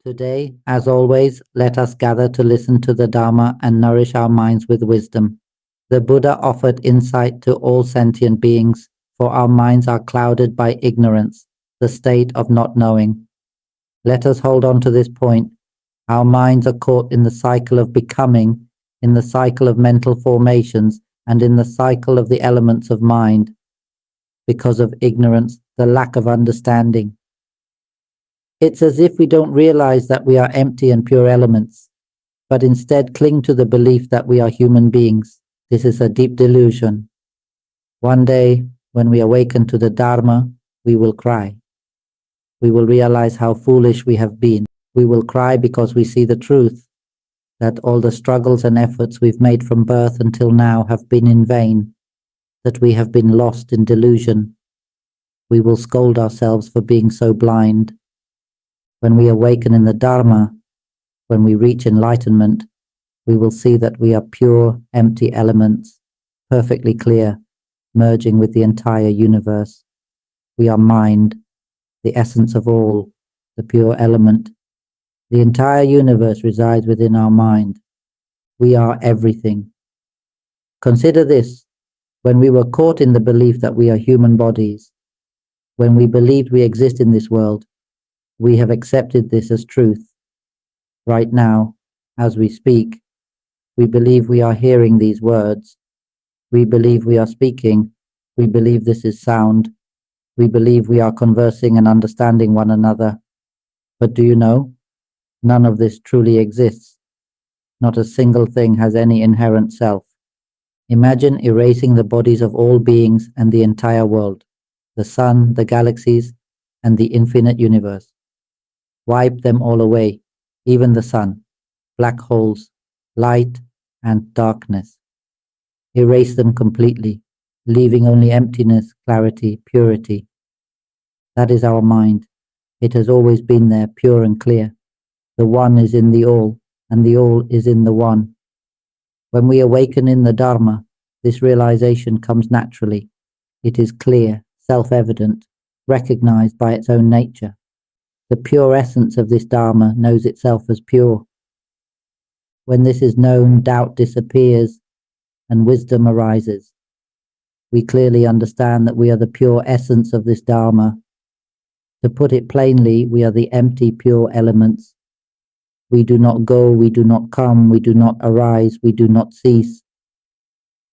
Today, as always, let us gather to listen to the Dharma and nourish our minds with wisdom. The Buddha offered insight to all sentient beings, for our minds are clouded by ignorance, the state of not knowing. Let us hold on to this point. Our minds are caught in the cycle of becoming, in the cycle of mental formations, and in the cycle of the elements of mind, because of ignorance, the lack of understanding. It's as if we don't realize that we are empty and pure elements, but instead cling to the belief that we are human beings. This is a deep delusion. One day, when we awaken to the Dharma, we will cry. We will realize how foolish we have been. We will cry because we see the truth, that all the struggles and efforts we've made from birth until now have been in vain, that we have been lost in delusion. We will scold ourselves for being so blind. When we awaken in the Dharma, when we reach enlightenment, we will see that we are pure, empty elements, perfectly clear, merging with the entire universe. We are mind, the essence of all, the pure element. The entire universe resides within our mind. We are everything. Consider this: when we were caught in the belief that we are human bodies, when we believed we exist in this world, we have accepted this as truth. Right now, as we speak, we believe we are hearing these words. We believe we are speaking. We believe this is sound. We believe we are conversing and understanding one another. But do you know? None of this truly exists. Not a single thing has any inherent self. Imagine erasing the bodies of all beings and the entire world, the sun, the galaxies, and the infinite universe. Wipe them all away, even the sun, black holes, light, and darkness. Erase them completely, leaving only emptiness, clarity, purity. That is our mind. It has always been there, pure and clear. The one is in the all, and the all is in the one. When we awaken in the Dharma, this realization comes naturally. It is clear, self-evident, recognized by its own nature. The pure essence of this Dharma knows itself as pure. When this is known, doubt disappears and wisdom arises. We clearly understand that we are the pure essence of this Dharma. To put it plainly, we are the empty, pure elements. We do not go, we do not come, we do not arise, we do not cease.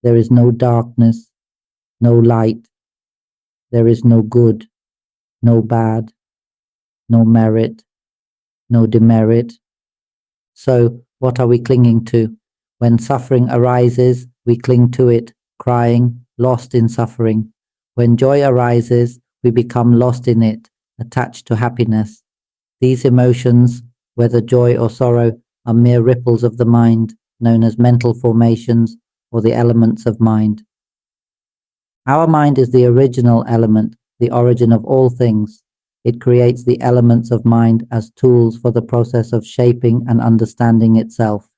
There is no darkness, no light. There is no good, no bad, no merit, no demerit. So, what are we clinging to? When suffering arises, we cling to it, crying, lost in suffering. When joy arises, we become lost in it, attached to happiness. These emotions, whether joy or sorrow, are mere ripples of the mind, known as mental formations or the elements of mind. Our mind is the original element, the origin of all things. It creates the elements of mind as tools for the process of shaping and understanding itself.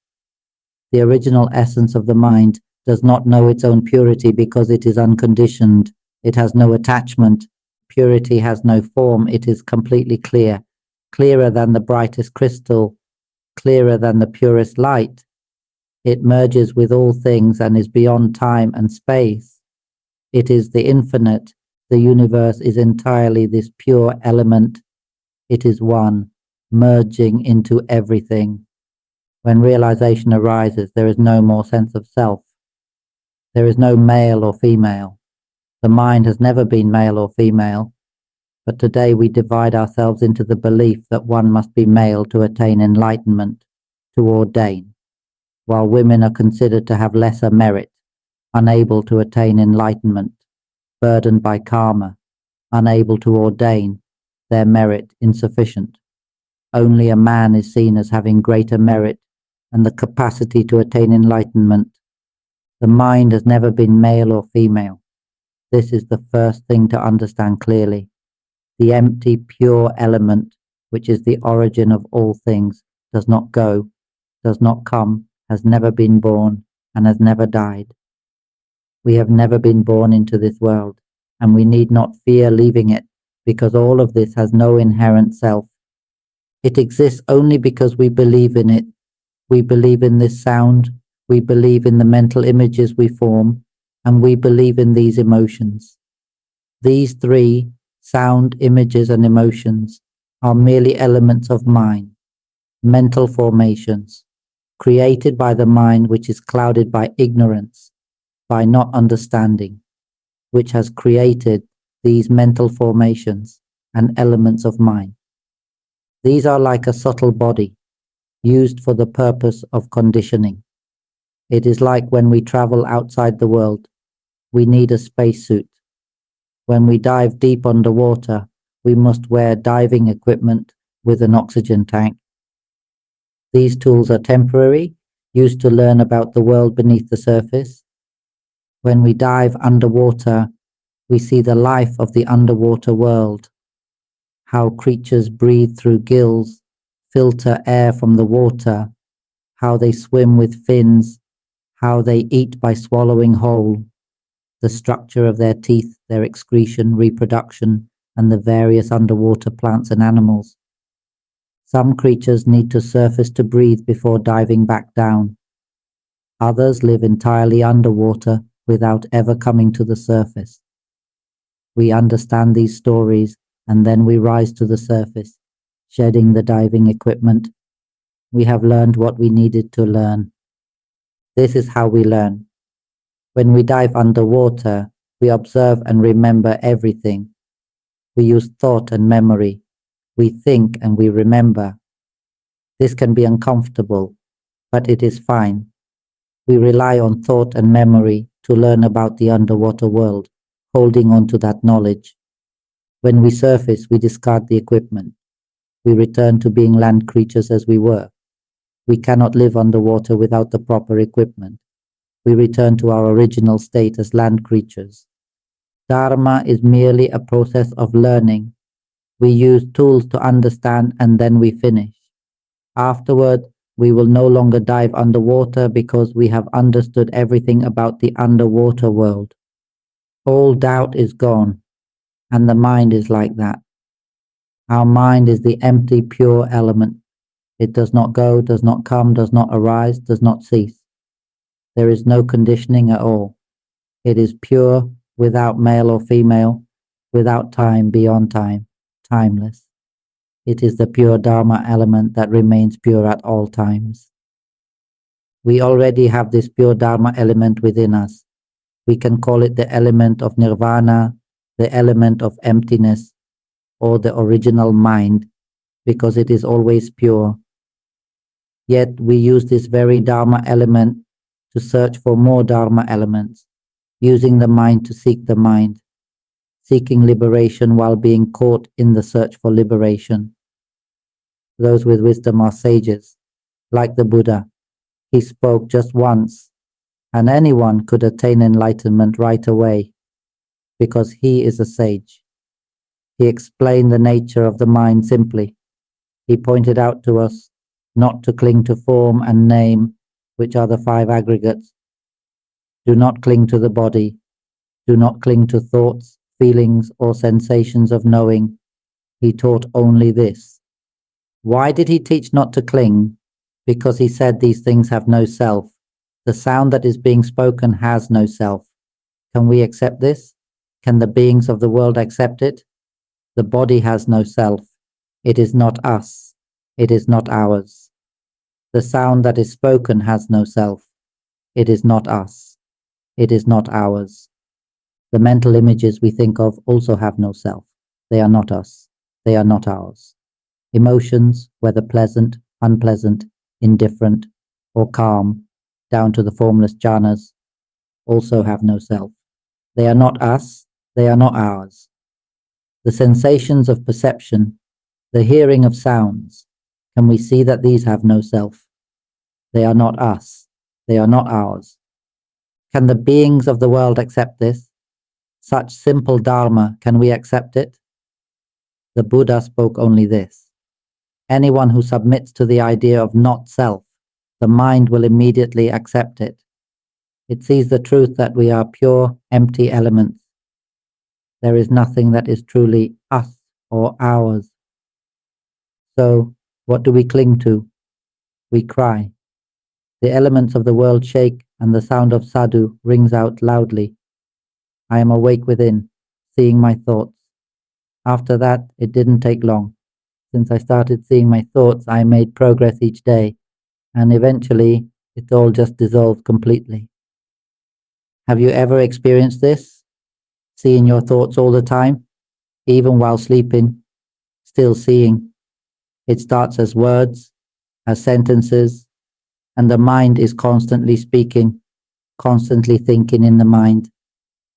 The original essence of the mind does not know its own purity because it is unconditioned. It has no attachment. Purity has no form. It is completely clear, clearer than the brightest crystal, clearer than the purest light. It merges with all things and is beyond time and space. It is the infinite. The universe is entirely this pure element. It is one, merging into everything. When realization arises, there is no more sense of self. There is no male or female. The mind has never been male or female, but today we divide ourselves into the belief that one must be male to attain enlightenment, to ordain, while women are considered to have lesser merit, unable to attain enlightenment, burdened by karma, unable to ordain, their merit insufficient. Only a man is seen as having greater merit and the capacity to attain enlightenment. The mind has never been male or female. This is the first thing to understand clearly. The empty, pure element, which is the origin of all things, does not go, does not come, has never been born, and has never died. We have never been born into this world, and we need not fear leaving it, because all of this has no inherent self. It exists only because we believe in it. We believe in this sound, we believe in the mental images we form, and we believe in these emotions. These three, sound, images, and emotions, are merely elements of mind, mental formations, created by the mind which is clouded by ignorance, by not understanding, which has created these mental formations and elements of mind. These are like a subtle body, used for the purpose of conditioning. It is like when we travel outside the world, we need a spacesuit. When we dive deep underwater, we must wear diving equipment with an oxygen tank. These tools are temporary, used to learn about the world beneath the surface. When we dive underwater, we see the life of the underwater world, how creatures breathe through gills, filter air from the water, how they swim with fins, how they eat by swallowing whole, the structure of their teeth, their excretion, reproduction, and the various underwater plants and animals. Some creatures need to surface to breathe before diving back down. Others live entirely underwater without ever coming to the surface. We understand these stories, and then we rise to the surface, shedding the diving equipment. We have learned what we needed to learn. This is how we learn. When we dive underwater, we observe and remember everything. We use thought and memory. We think and we remember. This can be uncomfortable, but it is fine. We rely on thought and memory to learn about the underwater world, holding on to that knowledge. When we surface, we discard the equipment. We return to being land creatures as we were. We cannot live underwater without the proper equipment. We return to our original state as land creatures. Dharma is merely a process of learning. We use tools to understand and then we finish. Afterward, we will no longer dive underwater because we have understood everything about the underwater world. All doubt is gone, and the mind is like that. Our mind is the empty, pure element. It does not go, does not come, does not arise, does not cease. There is no conditioning at all. It is pure, without male or female, without time, beyond time, timeless. It is the pure Dharma element that remains pure at all times. We already have this pure Dharma element within us. We can call it the element of nirvana, the element of emptiness, or the original mind, because it is always pure. Yet we use this very Dharma element to search for more Dharma elements, using the mind to seek the mind, seeking liberation while being caught in the search for liberation. Those with wisdom are sages, like the Buddha. He spoke just once, and anyone could attain enlightenment right away, because he is a sage. He explained the nature of the mind simply. He pointed out to us not to cling to form and name, which are the five aggregates. Do not cling to the body. Do not cling to thoughts, feelings, or sensations of knowing. He taught only this. Why did he teach not to cling? Because he said these things have no self. The sound that is being spoken has no self. Can we accept this? Can the beings of the world accept it? The body has no self. It is not us. It is not ours. The sound that is spoken has no self. It is not us. It is not ours. The mental images we think of also have no self. They are not us. They are not ours. Emotions, whether pleasant, unpleasant, indifferent, or calm, down to the formless jhanas, also have no self. They are not us. They are not ours. The sensations of perception, the hearing of sounds, can we see that these have no self? They are not us. They are not ours. Can the beings of the world accept this? Such simple Dharma, can we accept it? The Buddha spoke only this. Anyone who submits to the idea of not self, the mind will immediately accept it. It sees the truth that we are pure, empty elements. There is nothing that is truly us or ours. So, What do we cling to? We cry. The elements of the world shake, and the sound of sadhu rings out loudly. I am awake within, seeing my thoughts. After that, it didn't take long. Since I started seeing my thoughts, I made progress each day, and eventually, it all just dissolved completely. Have you ever experienced this? Seeing your thoughts all the time, even while sleeping, still seeing. It starts as words, as sentences, and the mind is constantly speaking, constantly thinking in the mind.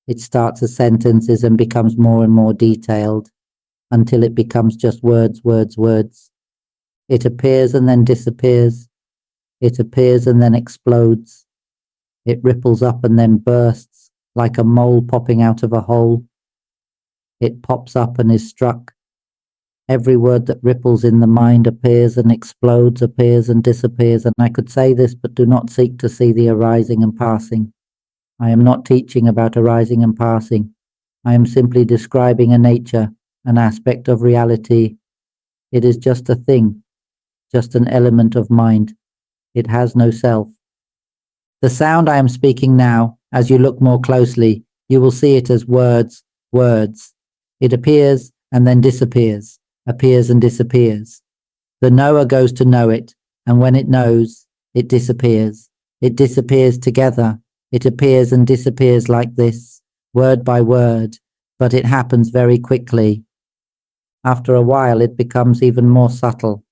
It starts as sentences and becomes more and more detailed until it becomes just words, words, words. It appears and then disappears. It appears and then explodes. It ripples up and then bursts like a mole popping out of a hole. It pops up and is struck. Every word that ripples in the mind appears and explodes, appears and disappears, and I could say this, but do not seek to see the arising and passing. I am not teaching about arising and passing. I am simply describing a nature, an aspect of reality. It is just a thing, just an element of mind. It has no self. The sound I am speaking now, as you look more closely, you will see it as words, words. It appears and then disappears, appears and disappears. The knower goes to know it, and when it knows, it disappears. It disappears together. It appears and disappears like this, word by word, but it happens very quickly. After a while, it becomes even more subtle.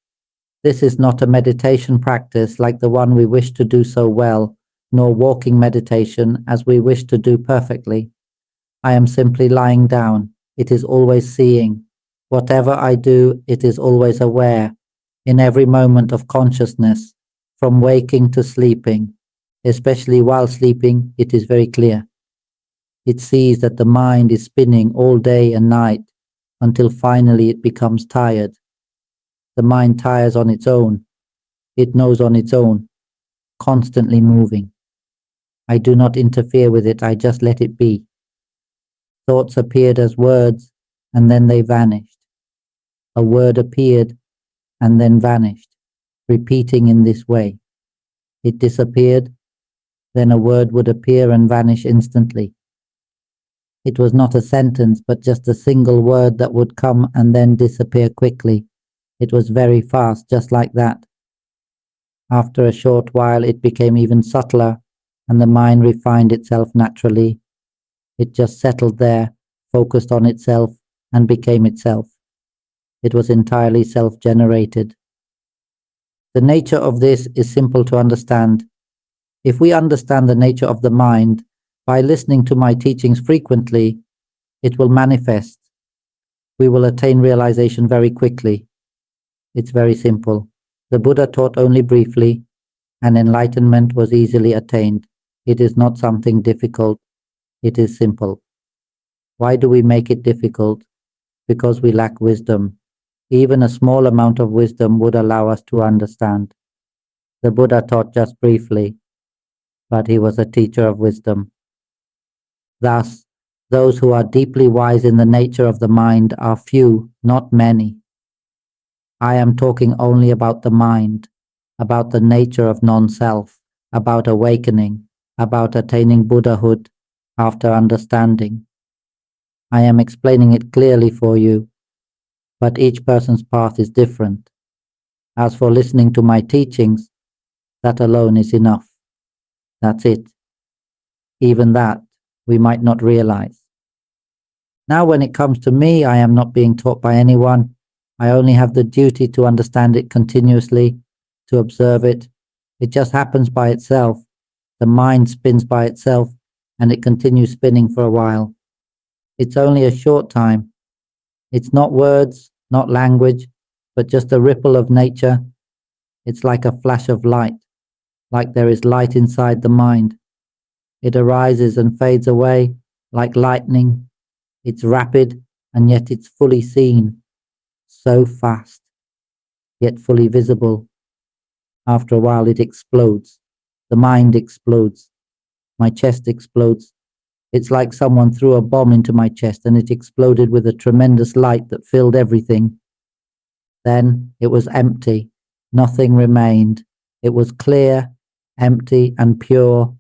This is not a meditation practice like the one we wish to do so well, nor walking meditation as we wish to do perfectly. I am simply lying down. It is always seeing. Whatever I do, it is always aware, in every moment of consciousness, from waking to sleeping. Especially while sleeping, it is very clear. It sees that the mind is spinning all day and night until finally it becomes tired. The mind tires on its own. It knows on its own, constantly moving. I do not interfere with it, I just let it be. Thoughts appeared as words, and then they vanished. A word appeared, and then vanished, repeating in this way. It disappeared, then a word would appear and vanish instantly. It was not a sentence, but just a single word that would come and then disappear quickly. It was very fast, just like that. After a short while, it became even subtler, and the mind refined itself naturally. It just settled there, focused on itself, and became itself. It was entirely self-generated. The nature of this is simple to understand. If we understand the nature of the mind, by listening to my teachings frequently, it will manifest. We will attain realization very quickly. It's very simple. The Buddha taught only briefly, and enlightenment was easily attained. It is not something difficult. It is simple. Why do we make it difficult? Because we lack wisdom. Even a small amount of wisdom would allow us to understand. The Buddha taught just briefly, but he was a teacher of wisdom. Thus, those who are deeply wise in the nature of the mind are few, not many. I am talking only about the mind, about the nature of non-self, about awakening, about attaining Buddhahood after understanding. I am explaining it clearly for you, but each person's path is different. As for listening to my teachings, that alone is enough. That's it. Even that we might not realize. Now, when it comes to me, I am not being taught by anyone. I only have the duty to understand it continuously, to observe it. It just happens by itself. The mind spins by itself, and it continues spinning for a while. It's only a short time. It's not words, not language, but just a ripple of nature. It's like a flash of light, like there is light inside the mind. It arises and fades away like lightning. It's rapid, and yet it's fully seen. So fast, yet fully visible. After a while it explodes. The mind explodes. My chest explodes. It's like someone threw a bomb into my chest and it exploded with a tremendous light that filled everything. Then it was empty. Nothing remained. It was clear, empty, and pure,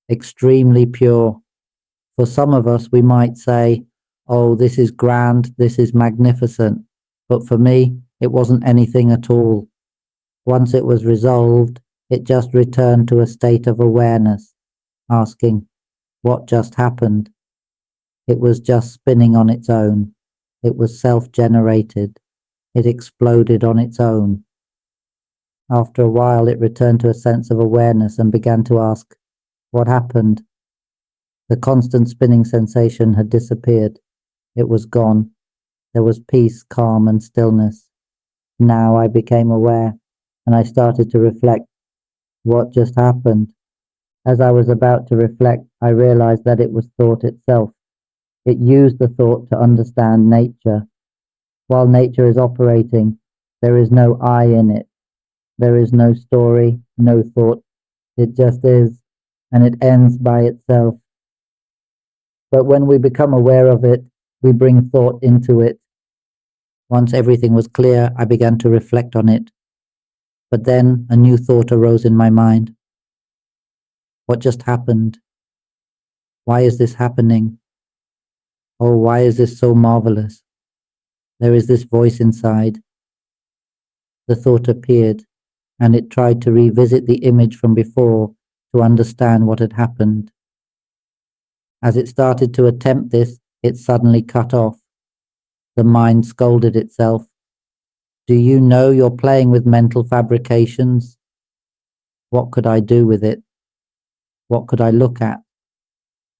extremely pure. For some of us, we might say, oh, this is grand, this is magnificent. But for me, it wasn't anything at all. Once it was resolved, it just returned to a state of awareness, asking, what just happened? It was just spinning on its own. It was self-generated. It exploded on its own. After a while, it returned to a sense of awareness and began to ask, what happened? The constant spinning sensation had disappeared. It was gone. There was peace, calm, and stillness. Now I became aware, and I started to reflect. What just happened? As I was about to reflect, I realized that it was thought itself. It used the thought to understand nature. While nature is operating, there is no I in it. There is no story, no thought. It just is, and it ends by itself. But when we become aware of it, we bring thought into it. Once everything was clear, I began to reflect on it. But then a new thought arose in my mind. What just happened? Why is this happening? Oh, why is this so marvelous? There is this voice inside. The thought appeared, and it tried to revisit the image from before to understand what had happened. As it started to attempt this, it suddenly cut off. The mind scolded itself. Do you know you're playing with mental fabrications? What could I do with it? What could I look at?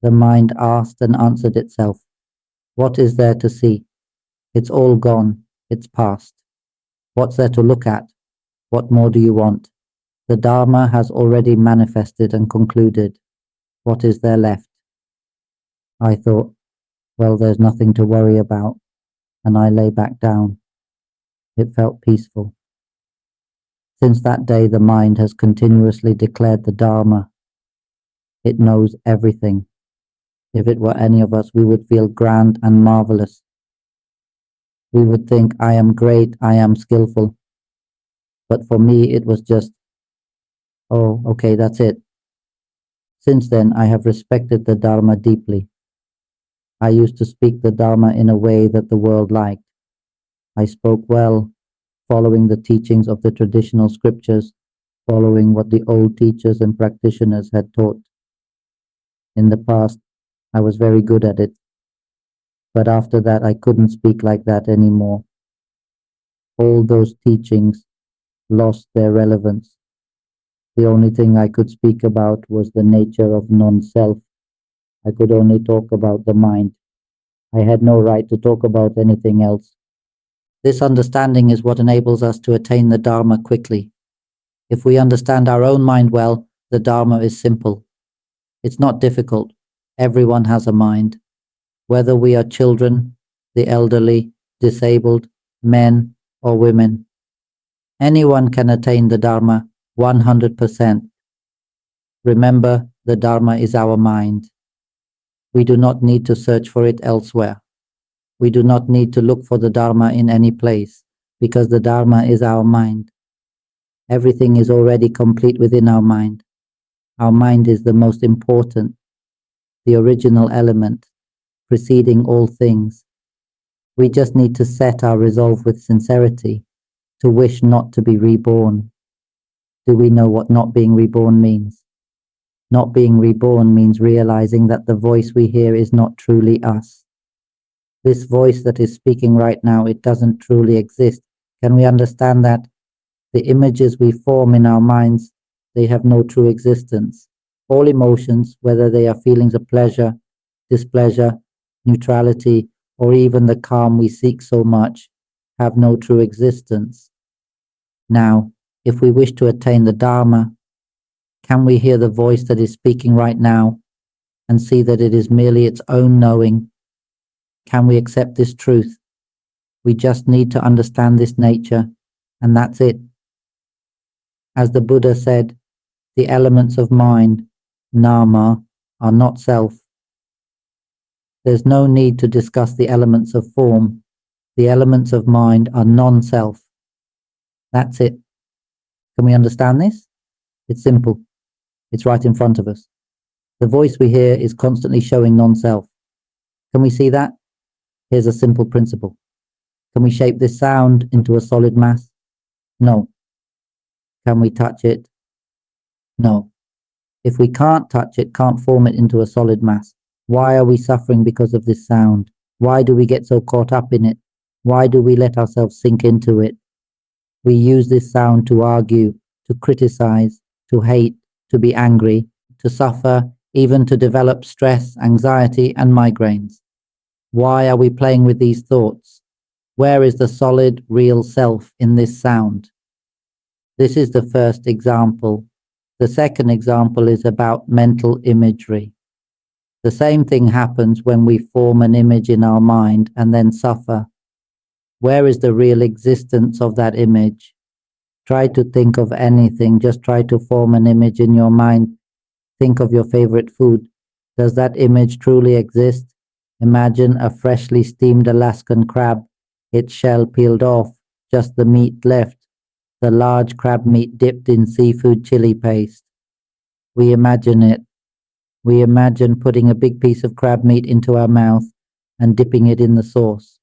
The mind asked and answered itself. What is there to see? It's all gone. It's past. What's there to look at? What more do you want? The Dharma has already manifested and concluded. What is there left? I thought, well, there's nothing to worry about, and I lay back down. It felt peaceful. Since that day, the mind has continuously declared the Dharma. It knows everything. If it were any of us, we would feel grand and marvelous. We would think, I am great, I am skillful. But for me, it was just, oh, okay, that's it. Since then, I have respected the Dharma deeply. I used to speak the Dharma in a way that the world liked. I spoke well, following the teachings of the traditional scriptures, following what the old teachers and practitioners had taught. In the past, I was very good at it. But after that, I couldn't speak like that anymore. All those teachings lost their relevance. The only thing I could speak about was the nature of non-self. I could only talk about the mind. I had no right to talk about anything else. This understanding is what enables us to attain the Dharma quickly. If we understand our own mind well, the Dharma is simple. It's not difficult. Everyone has a mind. Whether we are children, the elderly, disabled, men or women. Anyone can attain the Dharma 100%. Remember, the Dharma is our mind. We do not need to search for it elsewhere. We do not need to look for the Dharma in any place, because the Dharma is our mind. Everything is already complete within our mind. Our mind is the most important, the original element, preceding all things. We just need to set our resolve with sincerity, to wish not to be reborn. Do we know what not being reborn means? Not being reborn means realizing that the voice we hear is not truly us. This voice that is speaking right now, it doesn't truly exist. Can we understand that? The images we form in our minds, they have no true existence. All emotions, whether they are feelings of pleasure, displeasure, neutrality, or even the calm we seek so much, have no true existence. Now, if we wish to attain the Dharma, can we hear the voice that is speaking right now and see that it is merely its own knowing? Can we accept this truth? We just need to understand this nature, and that's it. As the Buddha said, the elements of mind, nama, are not self. There's no need to discuss the elements of form. The elements of mind are non-self. That's it. Can we understand this? It's simple. It's right in front of us. The voice we hear is constantly showing non-self. Can we see that? Here's a simple principle. Can we shape this sound into a solid mass? No. Can we touch it? No. If we can't touch it, can't form it into a solid mass, why are we suffering because of this sound? Why do we get so caught up in it? Why do we let ourselves sink into it? We use this sound to argue, to criticize, to hate, to be angry, to suffer, even to develop stress, anxiety, and migraines. Why are we playing with these thoughts? Where is the solid, real self in this sound? This is the first example. The second example is about mental imagery. The same thing happens when we form an image in our mind and then suffer. Where is the real existence of that image? Try to think of anything. Just try to form an image in your mind. Think of your favorite food. Does that image truly exist? Imagine a freshly steamed Alaskan crab, its shell peeled off, just the meat left, the large crab meat dipped in seafood chili paste. We imagine it. We imagine putting a big piece of crab meat into our mouth and dipping it in the sauce.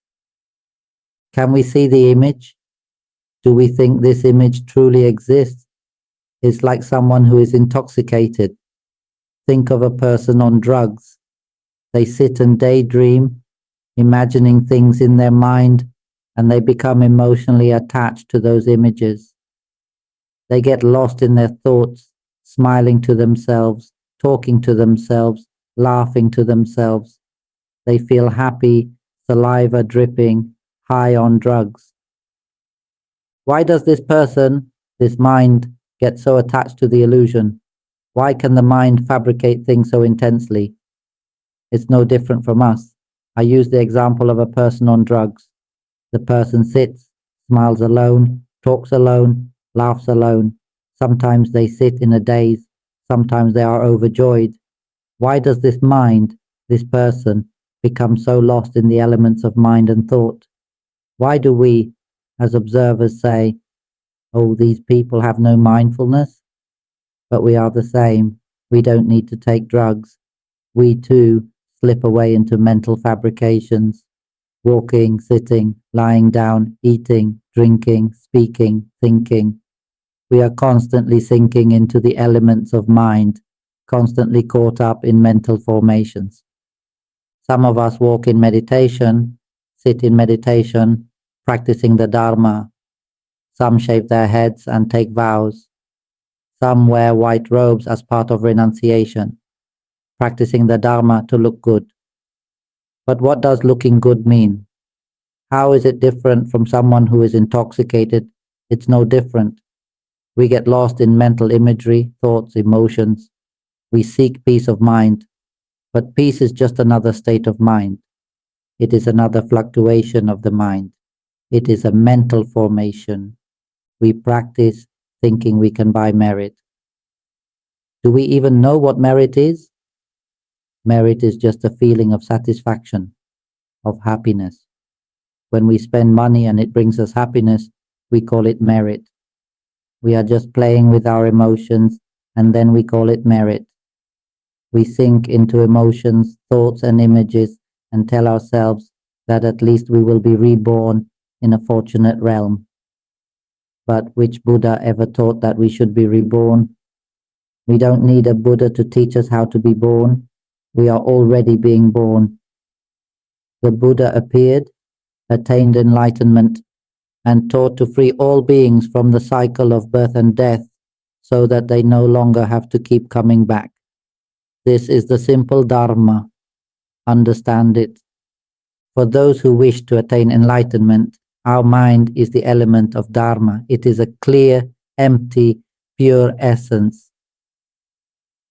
Can we see the image? Do we think this image truly exists? It's like someone who is intoxicated. Think of a person on drugs. They sit and daydream, imagining things in their mind, and they become emotionally attached to those images. They get lost in their thoughts, smiling to themselves, talking to themselves, laughing to themselves. They feel happy, saliva dripping, high on drugs. Why does this person, this mind, get so attached to the illusion? Why can the mind fabricate things so intensely? It's no different from us. I use the example of a person on drugs. The person sits, smiles alone, talks alone, laughs alone. Sometimes they sit in a daze. Sometimes they are overjoyed. Why does this mind, this person, become so lost in the elements of mind and thought? Why do we, as observers, say, oh, these people have no mindfulness? But we are the same. We don't need to take drugs. We too slip away into mental fabrications, walking, sitting, lying down, eating, drinking, speaking, thinking. We are constantly sinking into the elements of mind, constantly caught up in mental formations. Some of us walk in meditation, sit in meditation, practicing the Dharma. Some shave their heads and take vows. Some wear white robes as part of renunciation, practicing the Dharma to look good. But what does looking good mean? How is it different from someone who is intoxicated? It's no different. We get lost in mental imagery, thoughts, emotions. We seek peace of mind, but peace is just another state of mind. It is another fluctuation of the mind. It is a mental formation. We practice thinking we can buy merit. Do we even know what merit is? Merit is just a feeling of satisfaction, of happiness. When we spend money and it brings us happiness, we call it merit. We are just playing with our emotions, and then we call it merit. We sink into emotions, thoughts, and images and tell ourselves that at least we will be reborn in a fortunate realm. But which Buddha ever taught that we should be reborn? We don't need a Buddha to teach us how to be born. We are already being born. The Buddha appeared, attained enlightenment, and taught to free all beings from the cycle of birth and death so that they no longer have to keep coming back. This is the simple Dharma. Understand it. For those who wish to attain enlightenment, our mind is the element of Dharma. It is a clear, empty, pure essence.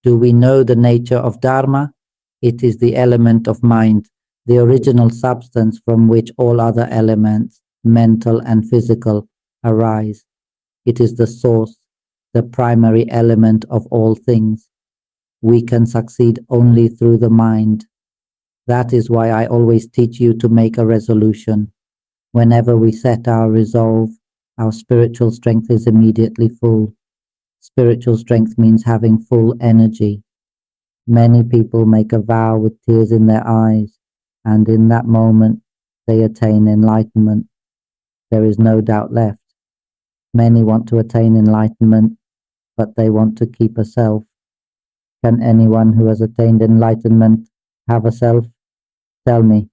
Do we know the nature of Dharma? It is the element of mind, the original substance from which all other elements, mental and physical, arise. It is the source, the primary element of all things. We can succeed only through the mind. That is why I always teach you to make a resolution. Whenever we set our resolve, our spiritual strength is immediately full. Spiritual strength means having full energy. Many people make a vow with tears in their eyes, and in that moment they attain enlightenment. There is no doubt left. Many want to attain enlightenment, but they want to keep a self. Can anyone who has attained enlightenment have a self? Tell me.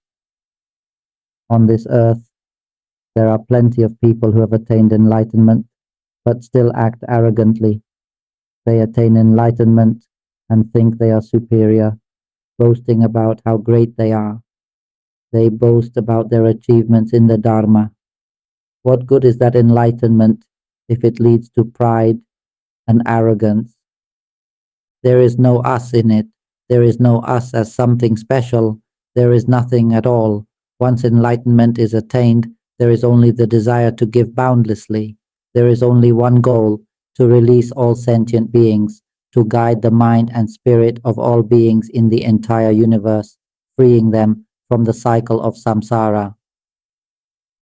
On this earth, there are plenty of people who have attained enlightenment, but still act arrogantly. They attain enlightenment and think they are superior, boasting about how great they are. They boast about their achievements in the Dharma. What good is that enlightenment if it leads to pride and arrogance? There is no us in it. There is no us as something special. There is nothing at all. Once enlightenment is attained, there is only the desire to give boundlessly. There is only one goal, to release all sentient beings, to guide the mind and spirit of all beings in the entire universe, freeing them from the cycle of samsara.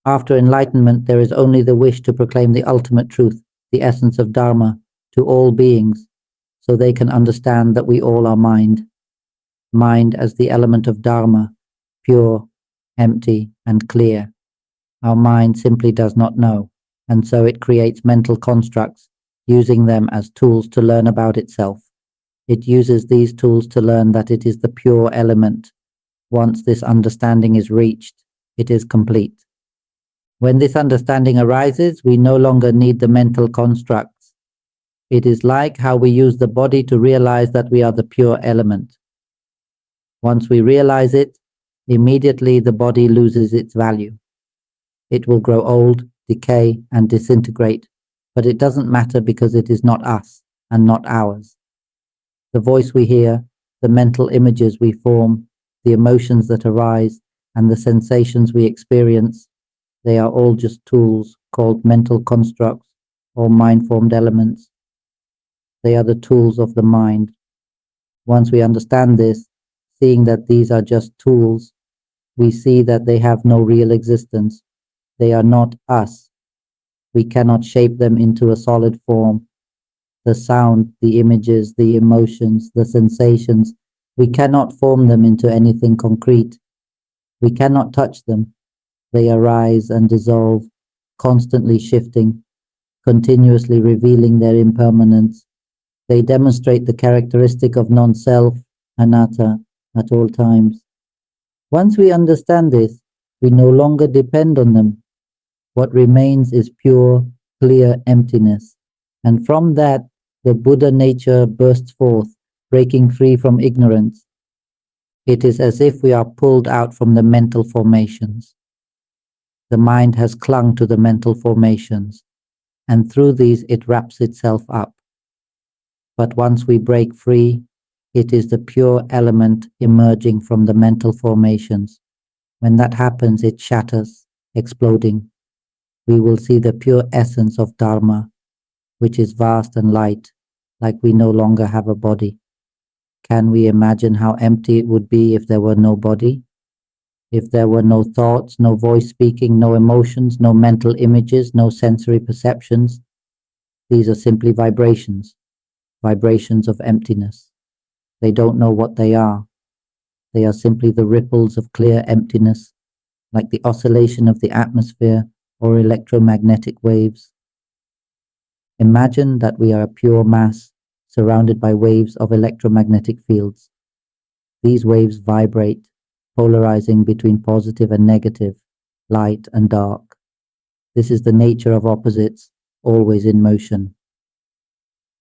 After enlightenment, there is only the wish to proclaim the ultimate truth, the essence of Dharma, to all beings, so they can understand that we all are mind. Mind as the element of Dharma, pure, empty, and clear. Our mind simply does not know, and so it creates mental constructs, using them as tools to learn about itself. It uses these tools to learn that it is the pure element. Once this understanding is reached, it is complete. When this understanding arises, we no longer need the mental constructs. It is like how we use the body to realize that we are the pure element. Once we realize it, immediately the body loses its value. It will grow old, decay, and disintegrate, but it doesn't matter because it is not us and not ours. The voice we hear, the mental images we form, the emotions that arise, and the sensations we experience, they are all just tools called mental constructs or mind-formed elements. They are the tools of the mind. Once we understand this, seeing that these are just tools, we see that they have no real existence. They are not us. We cannot shape them into a solid form. The sound, the images, the emotions, the sensations, we cannot form them into anything concrete. We cannot touch them. They arise and dissolve, constantly shifting, continuously revealing their impermanence. They demonstrate the characteristic of non-self, anatta, at all times. Once we understand this, we no longer depend on them. What remains is pure, clear emptiness. And from that, the Buddha nature bursts forth, breaking free from ignorance. It is as if we are pulled out from the mental formations. The mind has clung to the mental formations, and through these it wraps itself up. But once we break free, it is the pure element emerging from the mental formations. When that happens, it shatters, exploding. We will see the pure essence of Dharma, which is vast and light, like we no longer have a body. Can we imagine how empty it would be if there were no body? If there were no thoughts, no voice speaking, no emotions, no mental images, no sensory perceptions? These are simply vibrations, vibrations of emptiness. They don't know what they are. They are simply the ripples of clear emptiness, like the oscillation of the atmosphere or electromagnetic waves. Imagine that we are a pure mass surrounded by waves of electromagnetic fields. These waves vibrate, polarizing between positive and negative, light and dark. This is the nature of opposites, always in motion.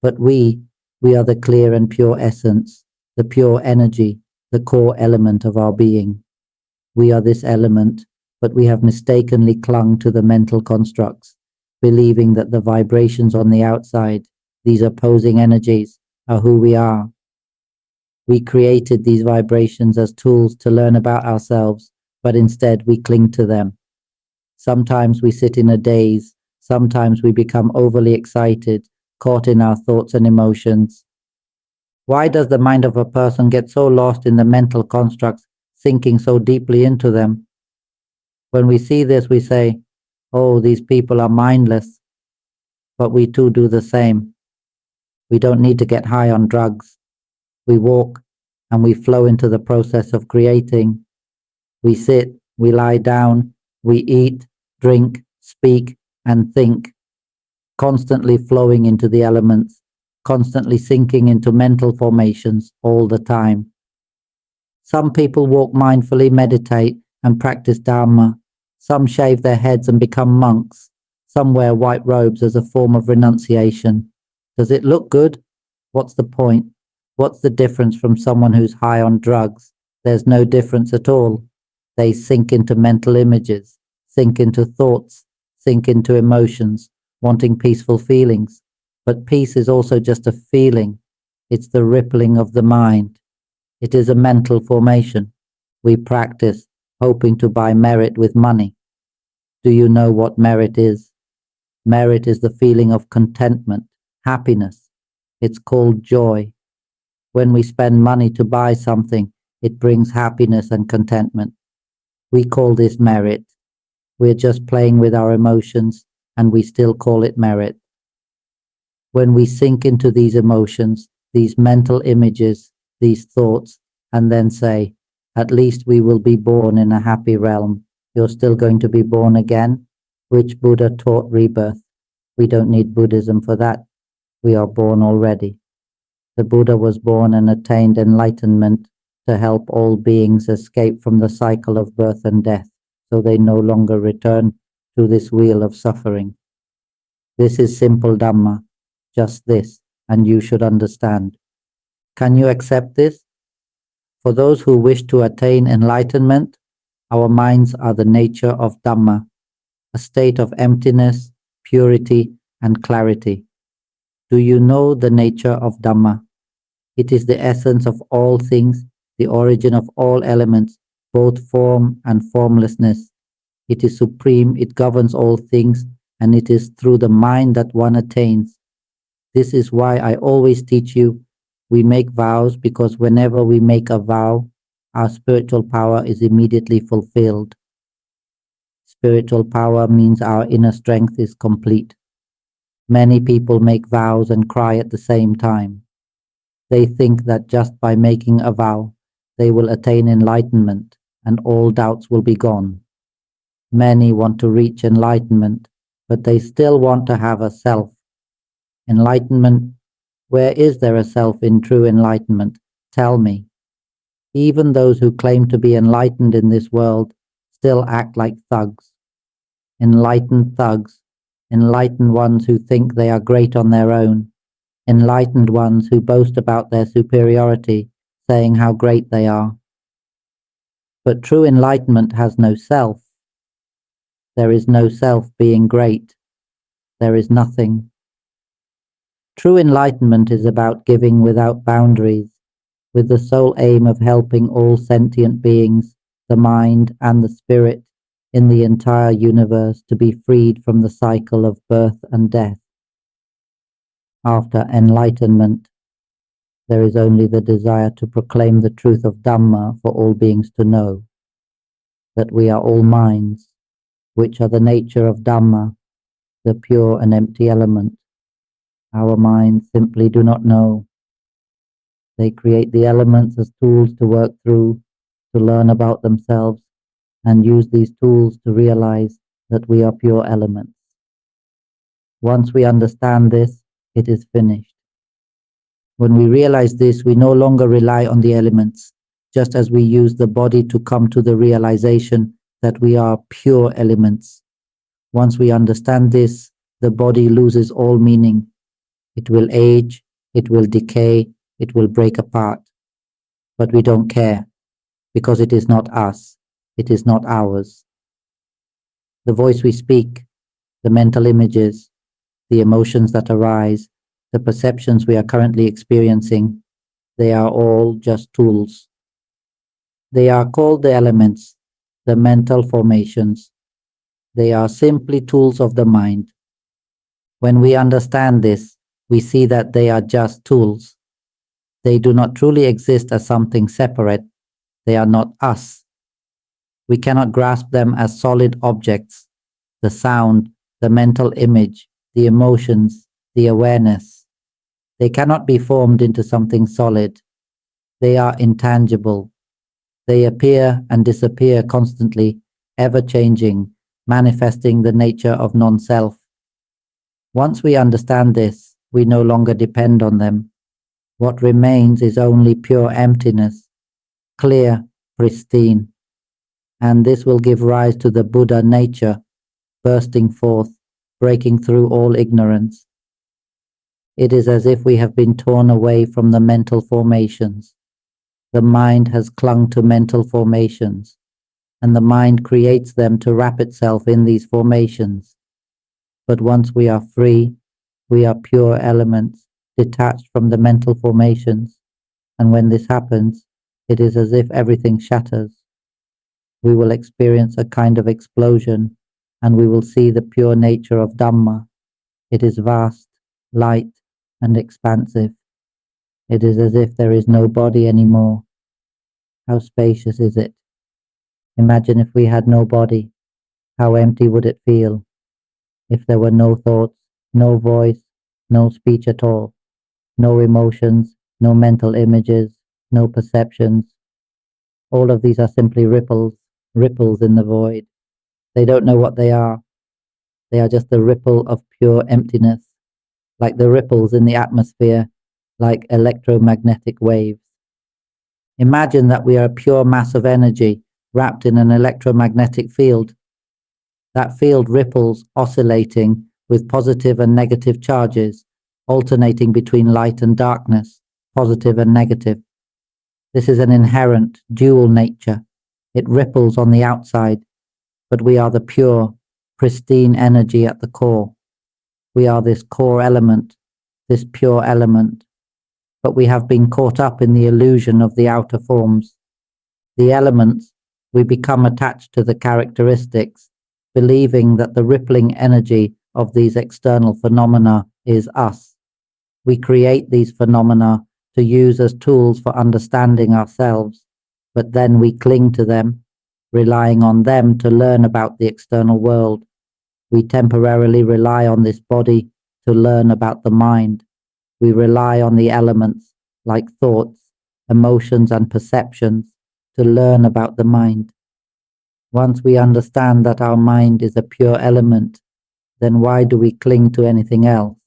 But we are the clear and pure essence, the pure energy, the core element of our being. We are this element, but we have mistakenly clung to the mental constructs, believing that the vibrations on the outside, these opposing energies, are who we are. We created these vibrations as tools to learn about ourselves, but instead we cling to them. Sometimes we sit in a daze, sometimes we become overly excited, caught in our thoughts and emotions. Why does the mind of a person get so lost in the mental constructs, sinking so deeply into them? When we see this, we say, Oh, these people are mindless, but we too do the same. We don't need to get high on drugs. We walk and we flow into the process of creating. We sit, we lie down, we eat, drink, speak, and think, constantly flowing into the elements, constantly sinking into mental formations all the time. Some people walk mindfully, meditate, and practice Dharma. Some shave their heads and become monks. Some wear white robes as a form of renunciation. Does it look good? What's the point? What's the difference from someone who's high on drugs? There's no difference at all. They sink into mental images, sink into thoughts, sink into emotions, wanting peaceful feelings. But peace is also just a feeling. It's the rippling of the mind. It is a mental formation. We practice, hoping to buy merit with money. Do you know what merit is? Merit is the feeling of contentment, happiness. It's called joy. When we spend money to buy something, it brings happiness and contentment. We call this merit. We're just playing with our emotions, and we still call it merit. When we sink into these emotions, these mental images, these thoughts, and then say, at least we will be born in a happy realm. You're still going to be born again? Which Buddha taught rebirth? We don't need Buddhism for that. We are born already. The Buddha was born and attained enlightenment to help all beings escape from the cycle of birth and death, so they no longer return to this wheel of suffering. This is simple Dhamma, just this, and you should understand. Can you accept this? For those who wish to attain enlightenment, our minds are the nature of Dhamma, a state of emptiness, purity, and clarity. Do you know the nature of Dhamma? It is the essence of all things, the origin of all elements, both form and formlessness. It is supreme, it governs all things, and it is through the mind that one attains. This is why I always teach you, we make vows because whenever we make a vow, our spiritual power is immediately fulfilled. Spiritual power means our inner strength is complete. Many people make vows and cry at the same time. They think that just by making a vow, they will attain enlightenment and all doubts will be gone. Many want to reach enlightenment, but they still want to have a self. Enlightenment, where is there a self in true enlightenment? Tell me. Even those who claim to be enlightened in this world still act like thugs. Enlightened thugs, enlightened ones who think they are great on their own, enlightened ones who boast about their superiority, saying how great they are. But true enlightenment has no self. There is no self being great. There is nothing. True enlightenment is about giving without boundaries, with the sole aim of helping all sentient beings, the mind and the spirit, in the entire universe to be freed from the cycle of birth and death. After enlightenment, there is only the desire to proclaim the truth of Dhamma for all beings to know, that we are all minds, which are the nature of Dhamma, the pure and empty element. Our minds simply do not know. They create the elements as tools to work through, to learn about themselves, and use these tools to realize that we are pure elements. Once we understand this, it is finished. When we realize this, we no longer rely on the elements, just as we use the body to come to the realization that we are pure elements. Once we understand this, the body loses all meaning. It will age, it will decay, it will break apart. But we don't care, because it is not us, it is not ours. The voice we speak, the mental images, the emotions that arise, the perceptions we are currently experiencing, they are all just tools. They are called the elements, the mental formations. They are simply tools of the mind. When we understand this, we see that they are just tools. They do not truly exist as something separate. They are not us. We cannot grasp them as solid objects. the sound, the mental image, the emotions, the awareness. They cannot be formed into something solid. They are intangible. They appear and disappear constantly, ever changing, manifesting the nature of non-self. Once we understand this, we no longer depend on them. What remains is only pure emptiness, clear, pristine. And this will give rise to the Buddha nature, bursting forth, breaking through all ignorance. It is as if we have been torn away from the mental formations. The mind has clung to mental formations, and the mind creates them to wrap itself in these formations. But once we are free, we are pure elements, detached from the mental formations, and when this happens, it is as if everything shatters. We will experience a kind of explosion, and we will see the pure nature of Dhamma. It is vast, light, and expansive. It is as if there is no body anymore. How spacious is it? Imagine if we had no body. How empty would it feel? If there were no thoughts, no voice, no speech at all, no emotions, no mental images, no perceptions. All of these are simply ripples, ripples in the void. They don't know what they are. They are just the ripple of pure emptiness, like the ripples in the atmosphere, like electromagnetic waves. Imagine that we are a pure mass of energy wrapped in an electromagnetic field. That field ripples, oscillating with positive and negative charges, alternating between light and darkness, positive and negative. This is an inherent, dual nature. It ripples on the outside, but we are the pure, pristine energy at the core. We are this core element, this pure element, but we have been caught up in the illusion of the outer forms. The elements, we become attached to the characteristics, believing that the rippling energy of these external phenomena is us. We create these phenomena to use as tools for understanding ourselves, but then we cling to them, relying on them to learn about the external world. We temporarily rely on this body to learn about the mind. We rely on the elements, like thoughts, emotions, and perceptions, to learn about the mind. Once we understand that our mind is a pure element, then why do we cling to anything else?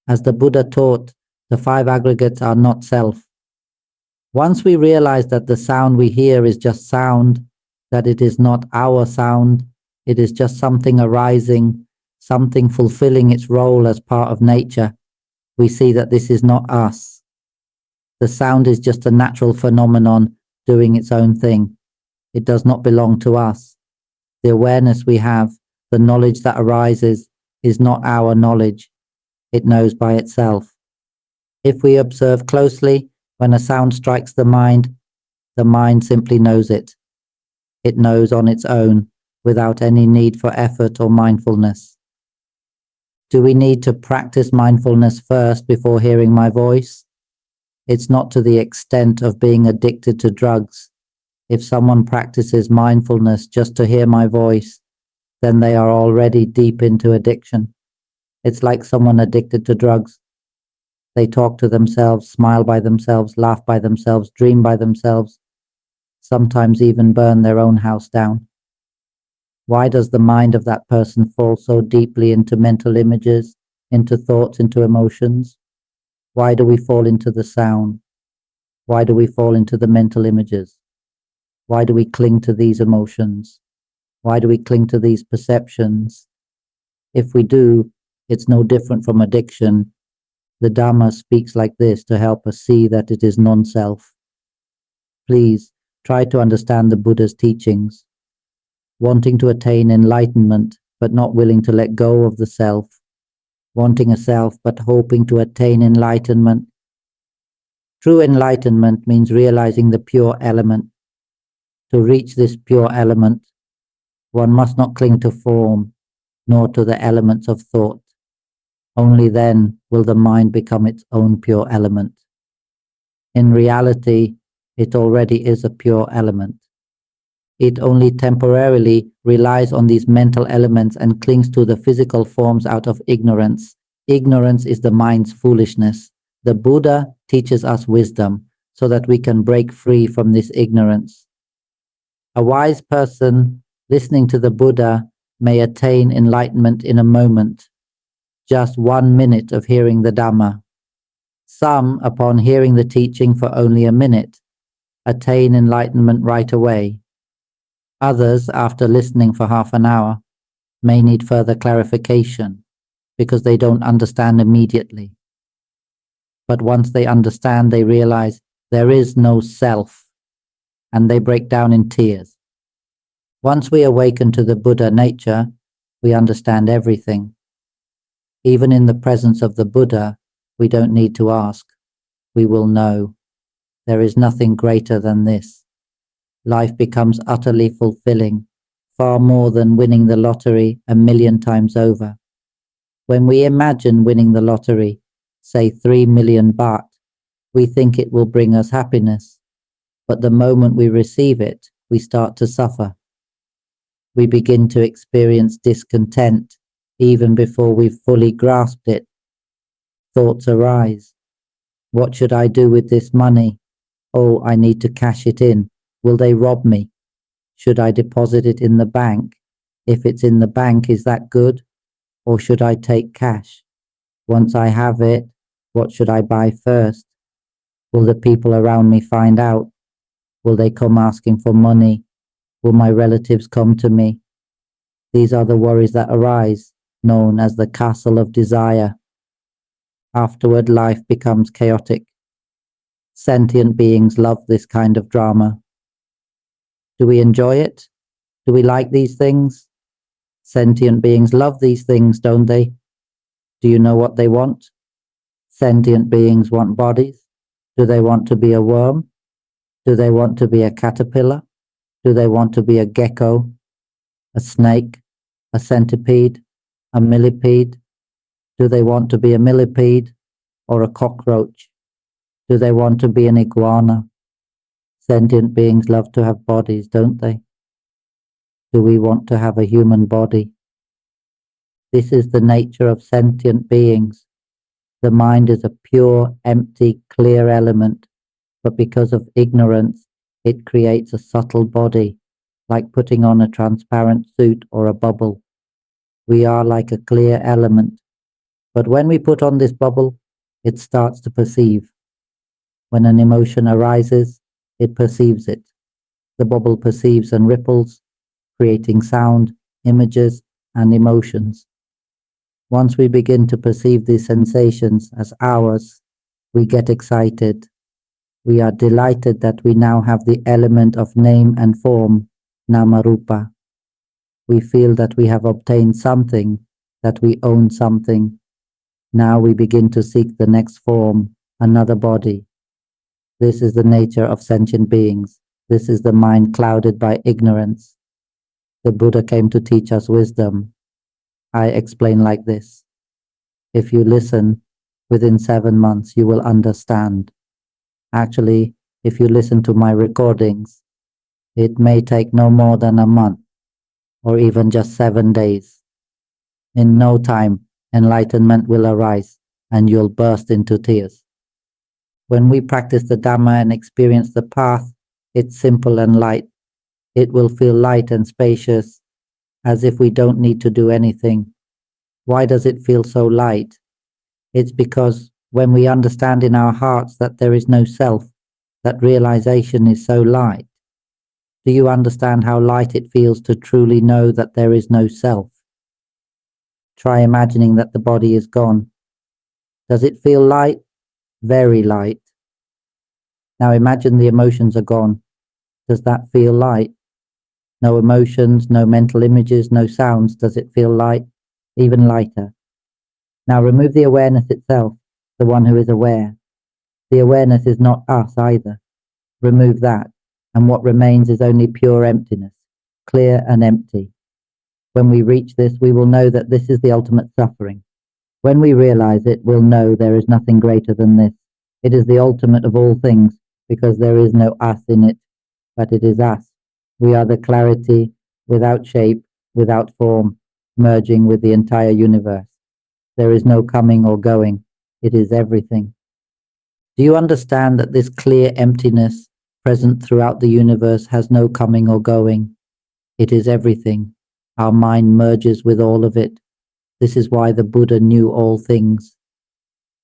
As the Buddha taught, the five aggregates are not self. Once we realize that the sound we hear is just sound, that it is not our sound, it is just something arising, something fulfilling its role as part of nature, we see that this is not us. The sound is just a natural phenomenon doing its own thing. It does not belong to us. The awareness we have, the knowledge that arises, is not our knowledge. It knows by itself. If we observe closely, when a sound strikes the mind simply knows it. It knows on its own, without any need for effort or mindfulness. Do we need to practice mindfulness first before hearing my voice? It's not to the extent of being addicted to drugs. If someone practices mindfulness just to hear my voice, then they are already deep into addiction. It's like someone addicted to drugs. They talk to themselves, smile by themselves, laugh by themselves, dream by themselves, sometimes even burn their own house down. Why does the mind of that person fall so deeply into mental images, into thoughts, into emotions? Why do we fall into the sound? Why do we fall into the mental images? Why do we cling to these emotions? Why do we cling to these perceptions? If we do, it's no different from addiction. The Dhamma speaks like this to help us see that it is non-self. Please, try to understand the Buddha's teachings. Wanting to attain enlightenment, but not willing to let go of the self. Wanting a self, but hoping to attain enlightenment. True enlightenment means realizing the pure element. To reach this pure element, one must not cling to form, nor to the elements of thought. Only then will the mind become its own pure element. In reality, it already is a pure element. It only temporarily relies on these mental elements and clings to the physical forms out of ignorance. Ignorance is the mind's foolishness. The Buddha teaches us wisdom so that we can break free from this ignorance. A wise person listening to the Buddha may attain enlightenment in a moment, just 1 minute of hearing the Dhamma. Some, upon hearing the teaching for only a minute, attain enlightenment right away. Others, after listening for half an hour, may need further clarification because they don't understand immediately. But once they understand, they realize there is no self, and they break down in tears. Once we awaken to the Buddha nature, we understand everything. Even in the presence of the Buddha, we don't need to ask. We will know. There is nothing greater than this. Life becomes utterly fulfilling, far more than winning the lottery 1,000,000 times over. When we imagine winning the lottery, say 3 million baht, we think it will bring us happiness. But the moment we receive it, we start to suffer. We begin to experience discontent even before we've fully grasped it. Thoughts arise. What should I do with this money? Oh, I need to cash it in. Will they rob me? Should I deposit it in the bank? If it's in the bank, is that good? Or should I take cash? Once I have it, what should I buy first? Will the people around me find out? Will they come asking for money? Will my relatives come to me? These are the worries that arise, known as the castle of desire. Afterward, life becomes chaotic. Sentient beings love this kind of drama. Do we enjoy it? Do we like these things? Sentient beings love these things, don't they? Do you know what they want? Sentient beings want bodies. Do they want to be a worm? Do they want to be a caterpillar? Do they want to be a gecko, a snake, a centipede, a millipede? Do they want to be a millipede or a cockroach? Do they want to be an iguana? Sentient beings love to have bodies, don't they? Do we want to have a human body? This is the nature of sentient beings. The mind is a pure, empty, clear element, but because of ignorance, it creates a subtle body, like putting on a transparent suit or a bubble. We are like a clear element, but when we put on this bubble, it starts to perceive. When an emotion arises, it perceives it. The bubble perceives and ripples, creating sound, images, and emotions. Once we begin to perceive these sensations as ours, we get excited. We are delighted that we now have the element of name and form, Namarupa. We feel that we have obtained something, that we own something. Now we begin to seek the next form, another body. This is the nature of sentient beings. This is the mind clouded by ignorance. The Buddha came to teach us wisdom. I explain like this. If you listen, within 7 months you will understand. Actually, if you listen to my recordings, it may take no more than a month, or even just 7 days. In no time, enlightenment will arise, and you'll burst into tears. When we practice the Dhamma and experience the path, it's simple and light. It will feel light and spacious, as if we don't need to do anything. Why does it feel so light? It's because when we understand in our hearts that there is no self, that realization is so light. Do you understand how light it feels to truly know that there is no self? Try imagining that the body is gone. Does it feel light? Very light. Now imagine the emotions are gone. Does that feel light? No emotions, no mental images, no sounds. Does it feel light? Even lighter. Now remove the awareness itself, the one who is aware. The awareness is not us either. Remove that, and what remains is only pure emptiness, clear and empty. When we reach this, we will know that this is the ultimate suffering. When we realize it, we'll know there is nothing greater than this. It is the ultimate of all things, because there is no us in it, but it is us. We are the clarity without shape, without form, merging with the entire universe. There is no coming or going. It is everything. Do you understand that this clear emptiness present throughout the universe has no coming or going? It is everything. Our mind merges with all of it. This is why the Buddha knew all things.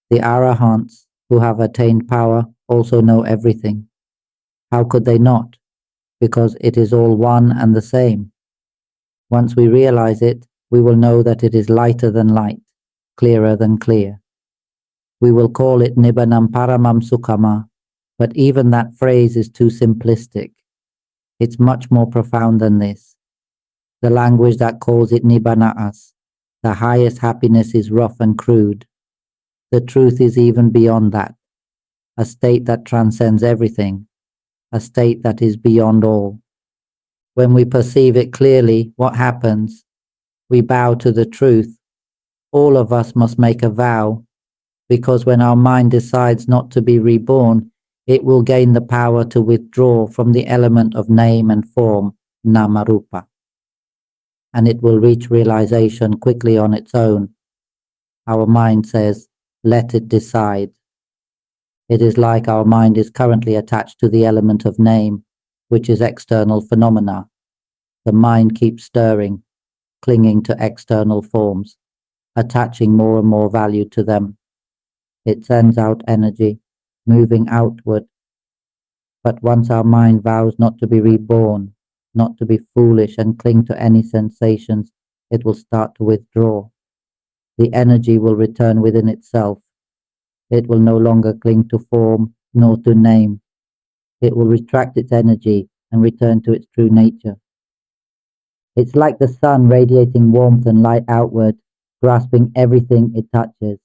The Arahants who have attained power also know everything. How could they not? Because it is all one and the same. Once we realize it, we will know that it is lighter than light, clearer than clear. We will call it Nibbanam Paramam Sukhama, but even that phrase is too simplistic. It's much more profound than this. The language that calls it Nibbana'as, the highest happiness, is rough and crude. The truth is even beyond that, a state that transcends everything, a state that is beyond all. When we perceive it clearly, what happens? We bow to the truth. All of us must make a vow, because when our mind decides not to be reborn, it will gain the power to withdraw from the element of name and form, Namarupa. And it will reach realization quickly on its own. Our mind says, let it decide. It is like our mind is currently attached to the element of name, which is external phenomena. The mind keeps stirring, clinging to external forms, attaching more and more value to them. It sends out energy, moving outward. But once our mind vows not to be reborn, not to be foolish and cling to any sensations, it will start to withdraw. The energy will return within itself. It will no longer cling to form nor to name. It will retract its energy and return to its true nature. It's like the sun radiating warmth and light outward, grasping everything it touches.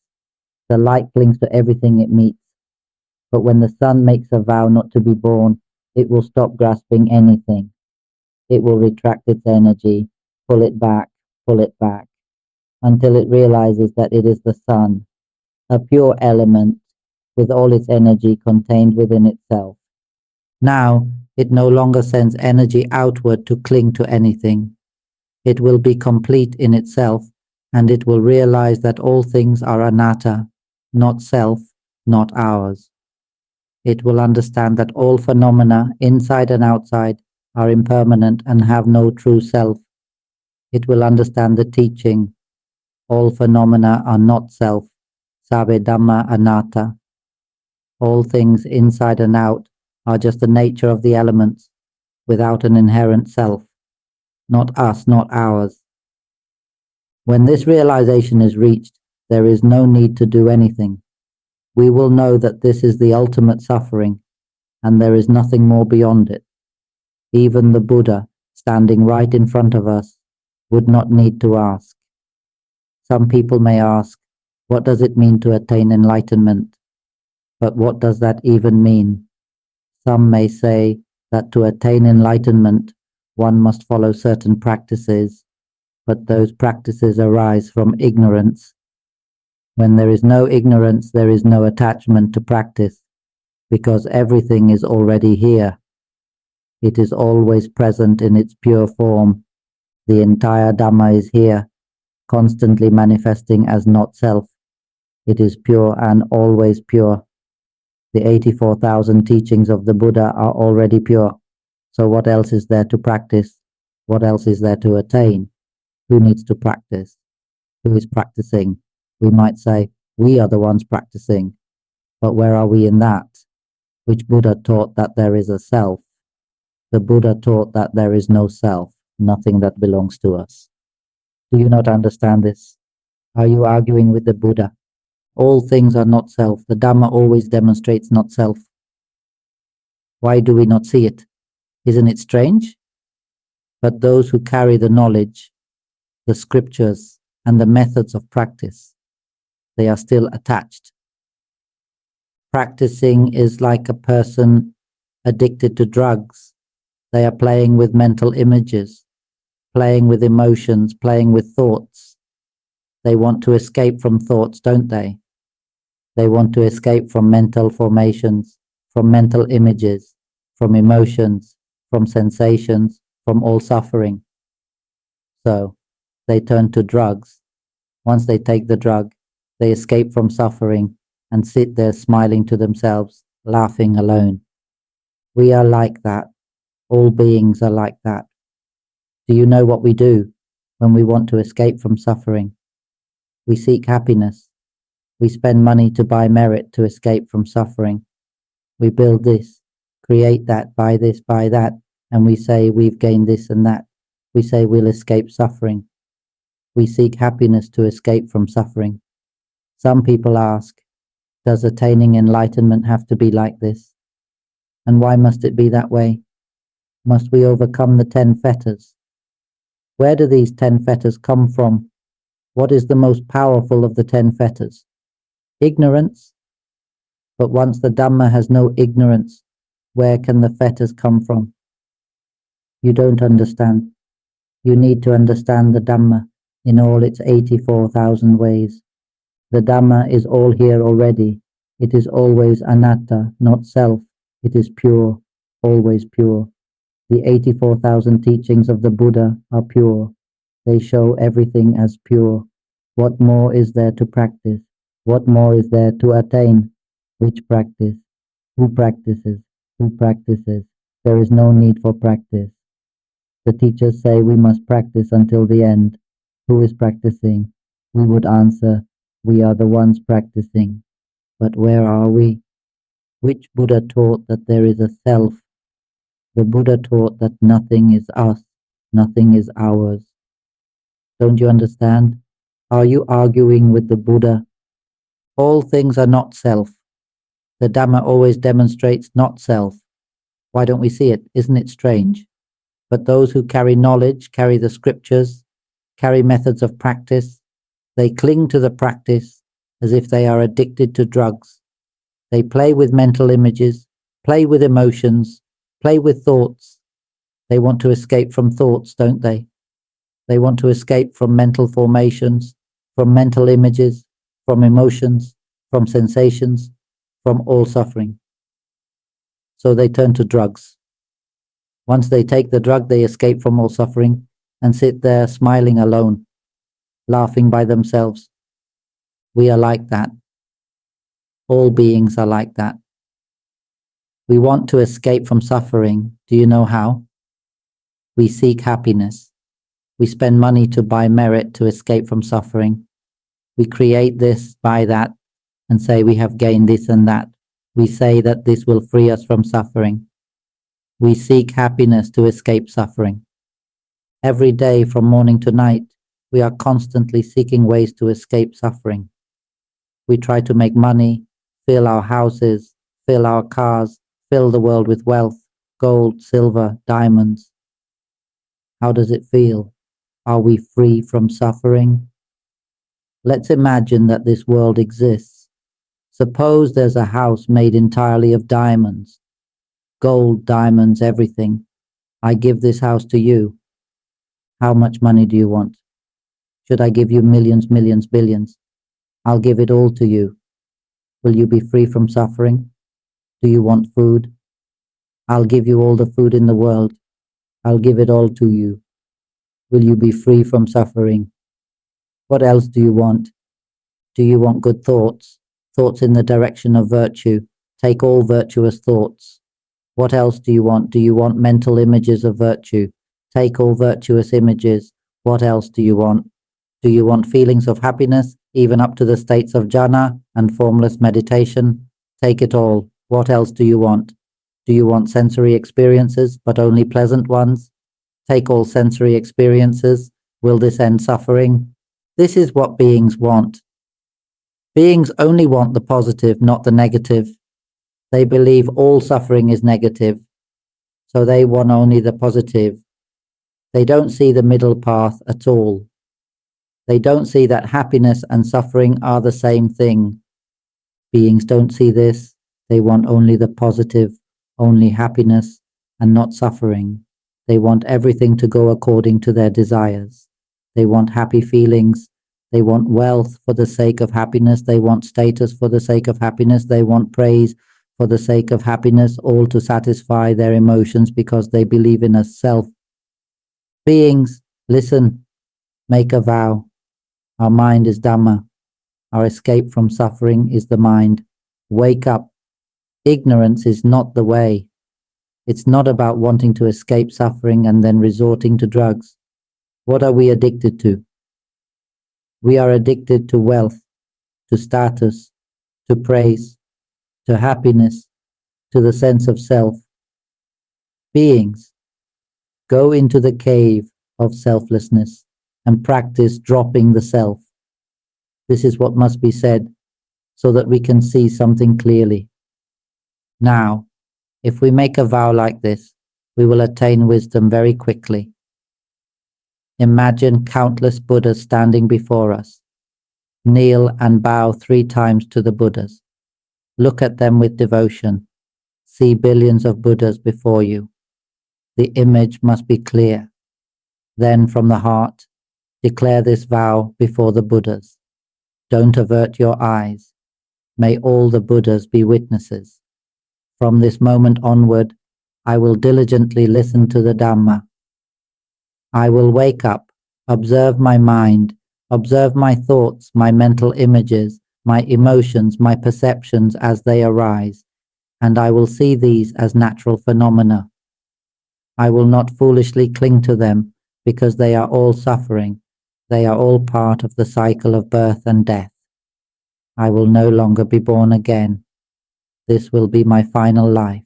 The light clings to everything it meets. But when the sun makes a vow not to be born, it will stop grasping anything. It will retract its energy, pull it back, until it realizes that it is the sun, a pure element with all its energy contained within itself. Now, it no longer sends energy outward to cling to anything. It will be complete in itself, and it will realize that all things are anatta, not self, not ours. It will understand that all phenomena, inside and outside, are impermanent and have no true self. It will understand the teaching, all phenomena are not self, sabbe Dhamma anatta. All things inside and out are just the nature of the elements, without an inherent self. Not us, not ours. When this realization is reached, there is no need to do anything. We will know that this is the ultimate suffering, and there is nothing more beyond it. Even the Buddha, standing right in front of us, would not need to ask. Some people may ask, what does it mean to attain enlightenment? But what does that even mean? Some may say that to attain enlightenment, one must follow certain practices, but those practices arise from ignorance. When there is no ignorance, there is no attachment to practice, because everything is already here. It is always present in its pure form. The entire Dhamma is here, constantly manifesting as not self. It is pure and always pure. The 84,000 teachings of the Buddha are already pure. So what else is there to practice? What else is there to attain? Who needs to practice? Who is practicing? We might say, we are the ones practicing. But where are we in that? Which Buddha taught that there is a self? The Buddha taught that there is no self, nothing that belongs to us. Do you not understand this? Are you arguing with the Buddha? All things are not self. The Dhamma always demonstrates not self. Why do we not see it? Isn't it strange? But those who carry the knowledge, the scriptures, and the methods of practice, they are still attached. Practicing is like a person addicted to drugs. They are playing with mental images, playing with emotions, playing with thoughts. They want to escape from thoughts, don't they? They want to escape from mental formations, from mental images, from emotions, from sensations, from all suffering. So they turn to drugs. Once they take the drug, they escape from suffering and sit there smiling to themselves, laughing alone. We are like that. All beings are like that. Do you know what we do when we want to escape from suffering? We seek happiness. We spend money to buy merit to escape from suffering. We build this, create that, buy this, buy that, and we say we've gained this and that. We say we'll escape suffering. We seek happiness to escape from suffering. Some people ask, does attaining enlightenment have to be like this? And why must it be that way? Must we overcome the 10 fetters? Where do these 10 fetters come from? What is the most powerful of the 10 fetters? Ignorance. But once the Dhamma has no ignorance, where can the fetters come from? You don't understand. You need to understand the Dhamma in all its 84,000 ways. The Dhamma is all here already. It is always anatta, not self. It is pure, always pure. The 84,000 teachings of the Buddha are pure. They show everything as pure. What more is there to practice? What more is there to attain? Which practice? Who practices? Who practices? There is no need for practice. The teachers say we must practice until the end. Who is practicing? We would answer, we are the ones practicing. But where are we? Which Buddha taught that there is a self? The Buddha taught that nothing is us, nothing is ours. Don't you understand? Are you arguing with the Buddha? All things are not self. The Dhamma always demonstrates not self. Why don't we see it? Isn't it strange? But those who carry knowledge, carry the scriptures, carry methods of practice, they cling to the practice as if they are addicted to drugs. They play with mental images, play with emotions, play with thoughts. They want to escape from thoughts, don't they? They want to escape from mental formations, from mental images, from emotions, from sensations, from all suffering. So they turn to drugs. Once they take the drug, they escape from all suffering and sit there smiling alone, laughing by themselves. We are like that. All beings are like that. We want to escape from suffering. Do you know how? We seek happiness. We spend money to buy merit to escape from suffering. We create this, buy that, and say we have gained this and that. We say that this will free us from suffering. We seek happiness to escape suffering. Every day from morning to night, we are constantly seeking ways to escape suffering. We try to make money, fill our houses, fill our cars, fill the world with wealth, gold, silver, diamonds. How does it feel? Are we free from suffering? Let's imagine that this world exists. Suppose there's a house made entirely of diamonds. Gold, diamonds, everything. I give this house to you. How much money do you want? Should I give you millions, millions, billions? I'll give it all to you. Will you be free from suffering? Do you want food? I'll give you all the food in the world. I'll give it all to you. Will you be free from suffering? What else do you want? Do you want good thoughts? Thoughts in the direction of virtue. Take all virtuous thoughts. What else do you want? Do you want mental images of virtue? Take all virtuous images. What else do you want? Do you want feelings of happiness, even up to the states of jhana and formless meditation? Take it all. What else do you want? Do you want sensory experiences, but only pleasant ones? Take all sensory experiences. Will this end suffering? This is what beings want. Beings only want the positive, not the negative. They believe all suffering is negative, so they want only the positive. They don't see the middle path at all. They don't see that happiness and suffering are the same thing. Beings don't see this. They want only the positive, only happiness, and not suffering. They want everything to go according to their desires. They want happy feelings. They want wealth for the sake of happiness. They want status for the sake of happiness. They want praise for the sake of happiness, all to satisfy their emotions because they believe in a self Beings, listen, make a vow. Our mind is Dhamma. Our escape from suffering is the mind. Wake up. Ignorance is not the way. It's not about wanting to escape suffering and then resorting to drugs. What are we addicted to? We are addicted to wealth, to status, to praise, to happiness, to the sense of self. Beings, go into the cave of selflessness and practice dropping the self. This is what must be said so that we can see something clearly. Now, if we make a vow like this, we will attain wisdom very quickly. Imagine countless Buddhas standing before us. Kneel and bow 3 times to the Buddhas. Look at them with devotion. See billions of Buddhas before you. The image must be clear. Then from the heart, declare this vow before the Buddhas. Don't avert your eyes. May all the Buddhas be witnesses. From this moment onward, I will diligently listen to the Dhamma. I will wake up, observe my mind, observe my thoughts, my mental images, my emotions, my perceptions as they arise, and I will see these as natural phenomena. I will not foolishly cling to them because they are all suffering. They are all part of the cycle of birth and death. I will no longer be born again. This will be my final life.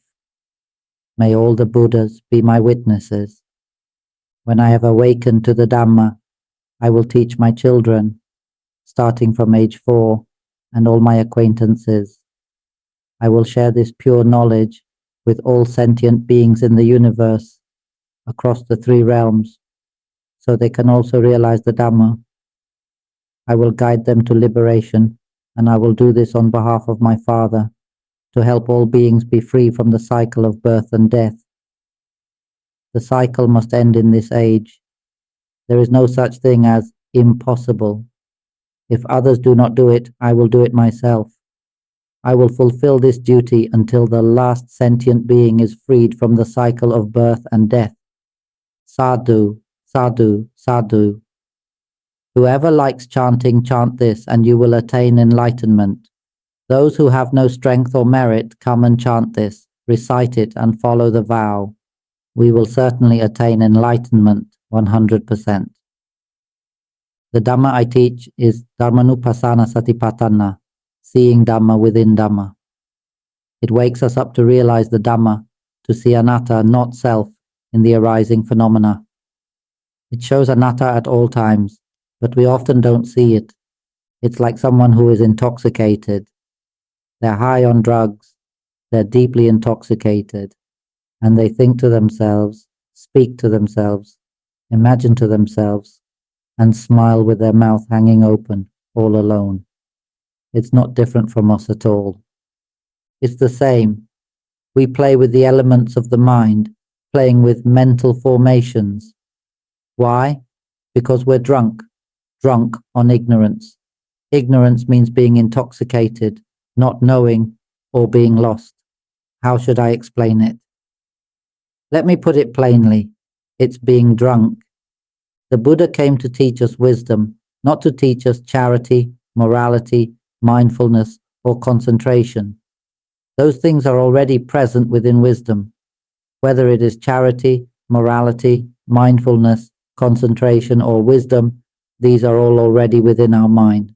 May all the Buddhas be my witnesses. When I have awakened to the Dhamma, I will teach my children, starting from age 4, and all my acquaintances. I will share this pure knowledge with all sentient beings in the universe, across the 3 realms, so they can also realize the Dhamma. I will guide them to liberation, and I will do this on behalf of my Father, to help all beings be free from the cycle of birth and death. The cycle must end in this age. There is no such thing as impossible. If others do not do it, I will do it myself. I will fulfill this duty until the last sentient being is freed from the cycle of birth and death. Sadhu, sadhu, sadhu. Whoever likes chanting, chant this, and you will attain enlightenment. Those who have no strength or merit, come and chant this, recite it, and follow the vow. We will certainly attain enlightenment 100%. The Dhamma I teach is Dharmanupassana Satipatthana, seeing Dhamma within Dhamma. It wakes us up to realize the Dhamma, to see anatta, not self, in the arising phenomena. It shows anatta at all times, but we often don't see it. It's like someone who is intoxicated. They're high on drugs, they're deeply intoxicated, and they think to themselves, speak to themselves, imagine to themselves, and smile with their mouth hanging open, all alone. It's not different from us at all. It's the same. We play with the elements of the mind, playing with mental formations. Why? Because we're drunk on ignorance. Ignorance means being intoxicated, not knowing, or being lost. How should I explain it? Let me put it plainly. It's being drunk. The Buddha came to teach us wisdom, not to teach us charity, morality, mindfulness, or concentration. Those things are already present within wisdom. Whether it is charity, morality, mindfulness, concentration, or wisdom, these are all already within our mind.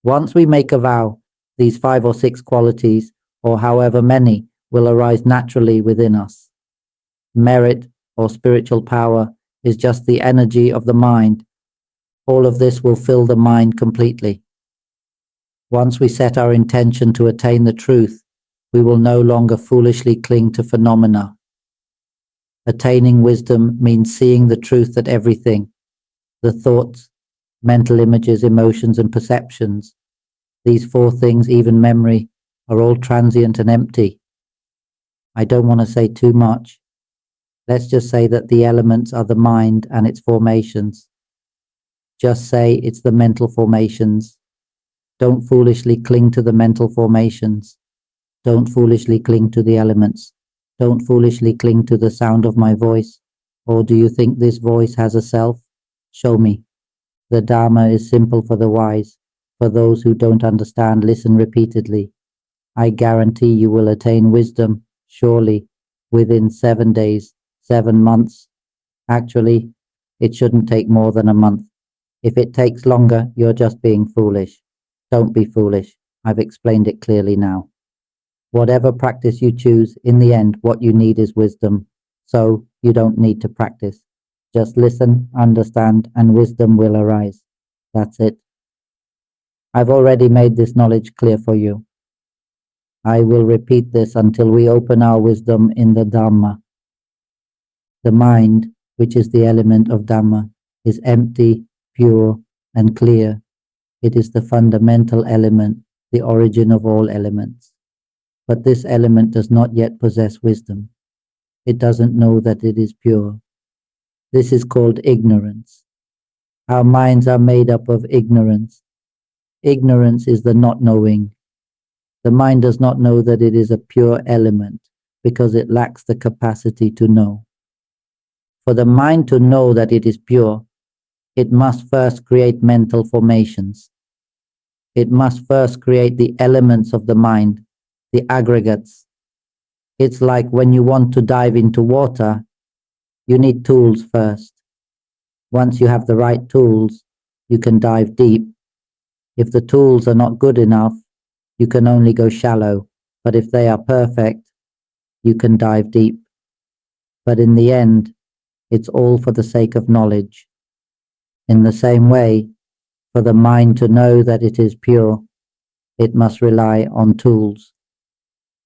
Once we make a vow, these 5 or 6 qualities, or however many, will arise naturally within us. Merit or spiritual power is just the energy of the mind. All of this will fill the mind completely. Once we set our intention to attain the truth, we will no longer foolishly cling to phenomena. Attaining wisdom means seeing the truth that everything, the thoughts, mental images, emotions, and perceptions, these 4 things, even memory, are all transient and empty. I don't want to say too much. Let's just say that the elements are the mind and its formations. Just say it's the mental formations. Don't foolishly cling to the mental formations. Don't foolishly cling to the elements. Don't foolishly cling to the sound of my voice. Or do you think this voice has a self? Show me. The Dharma is simple for the wise. For those who don't understand, listen repeatedly. I guarantee you will attain wisdom, surely, within 7 days, 7 months. Actually, it shouldn't take more than a month. If it takes longer, you're just being foolish. Don't be foolish. I've explained it clearly now. Whatever practice you choose, in the end, what you need is wisdom. So you don't need to practice. Just listen, understand, and wisdom will arise. That's it. I've already made this knowledge clear for you. I will repeat this until we open our wisdom in the Dhamma. The mind, which is the element of Dhamma, is empty, pure, and clear. It is the fundamental element, the origin of all elements. But this element does not yet possess wisdom. It doesn't know that it is pure. This is called ignorance. Our minds are made up of ignorance. Ignorance is the not knowing. The mind does not know that it is a pure element because it lacks the capacity to know. For the mind to know that it is pure, it must first create mental formations. It must first create the elements of the mind, the aggregates. It's like when you want to dive into water, you need tools first. Once you have the right tools, you can dive deep. If the tools are not good enough, you can only go shallow, but if they are perfect, you can dive deep. But in the end, it's all for the sake of knowledge. In the same way, for the mind to know that it is pure, it must rely on tools.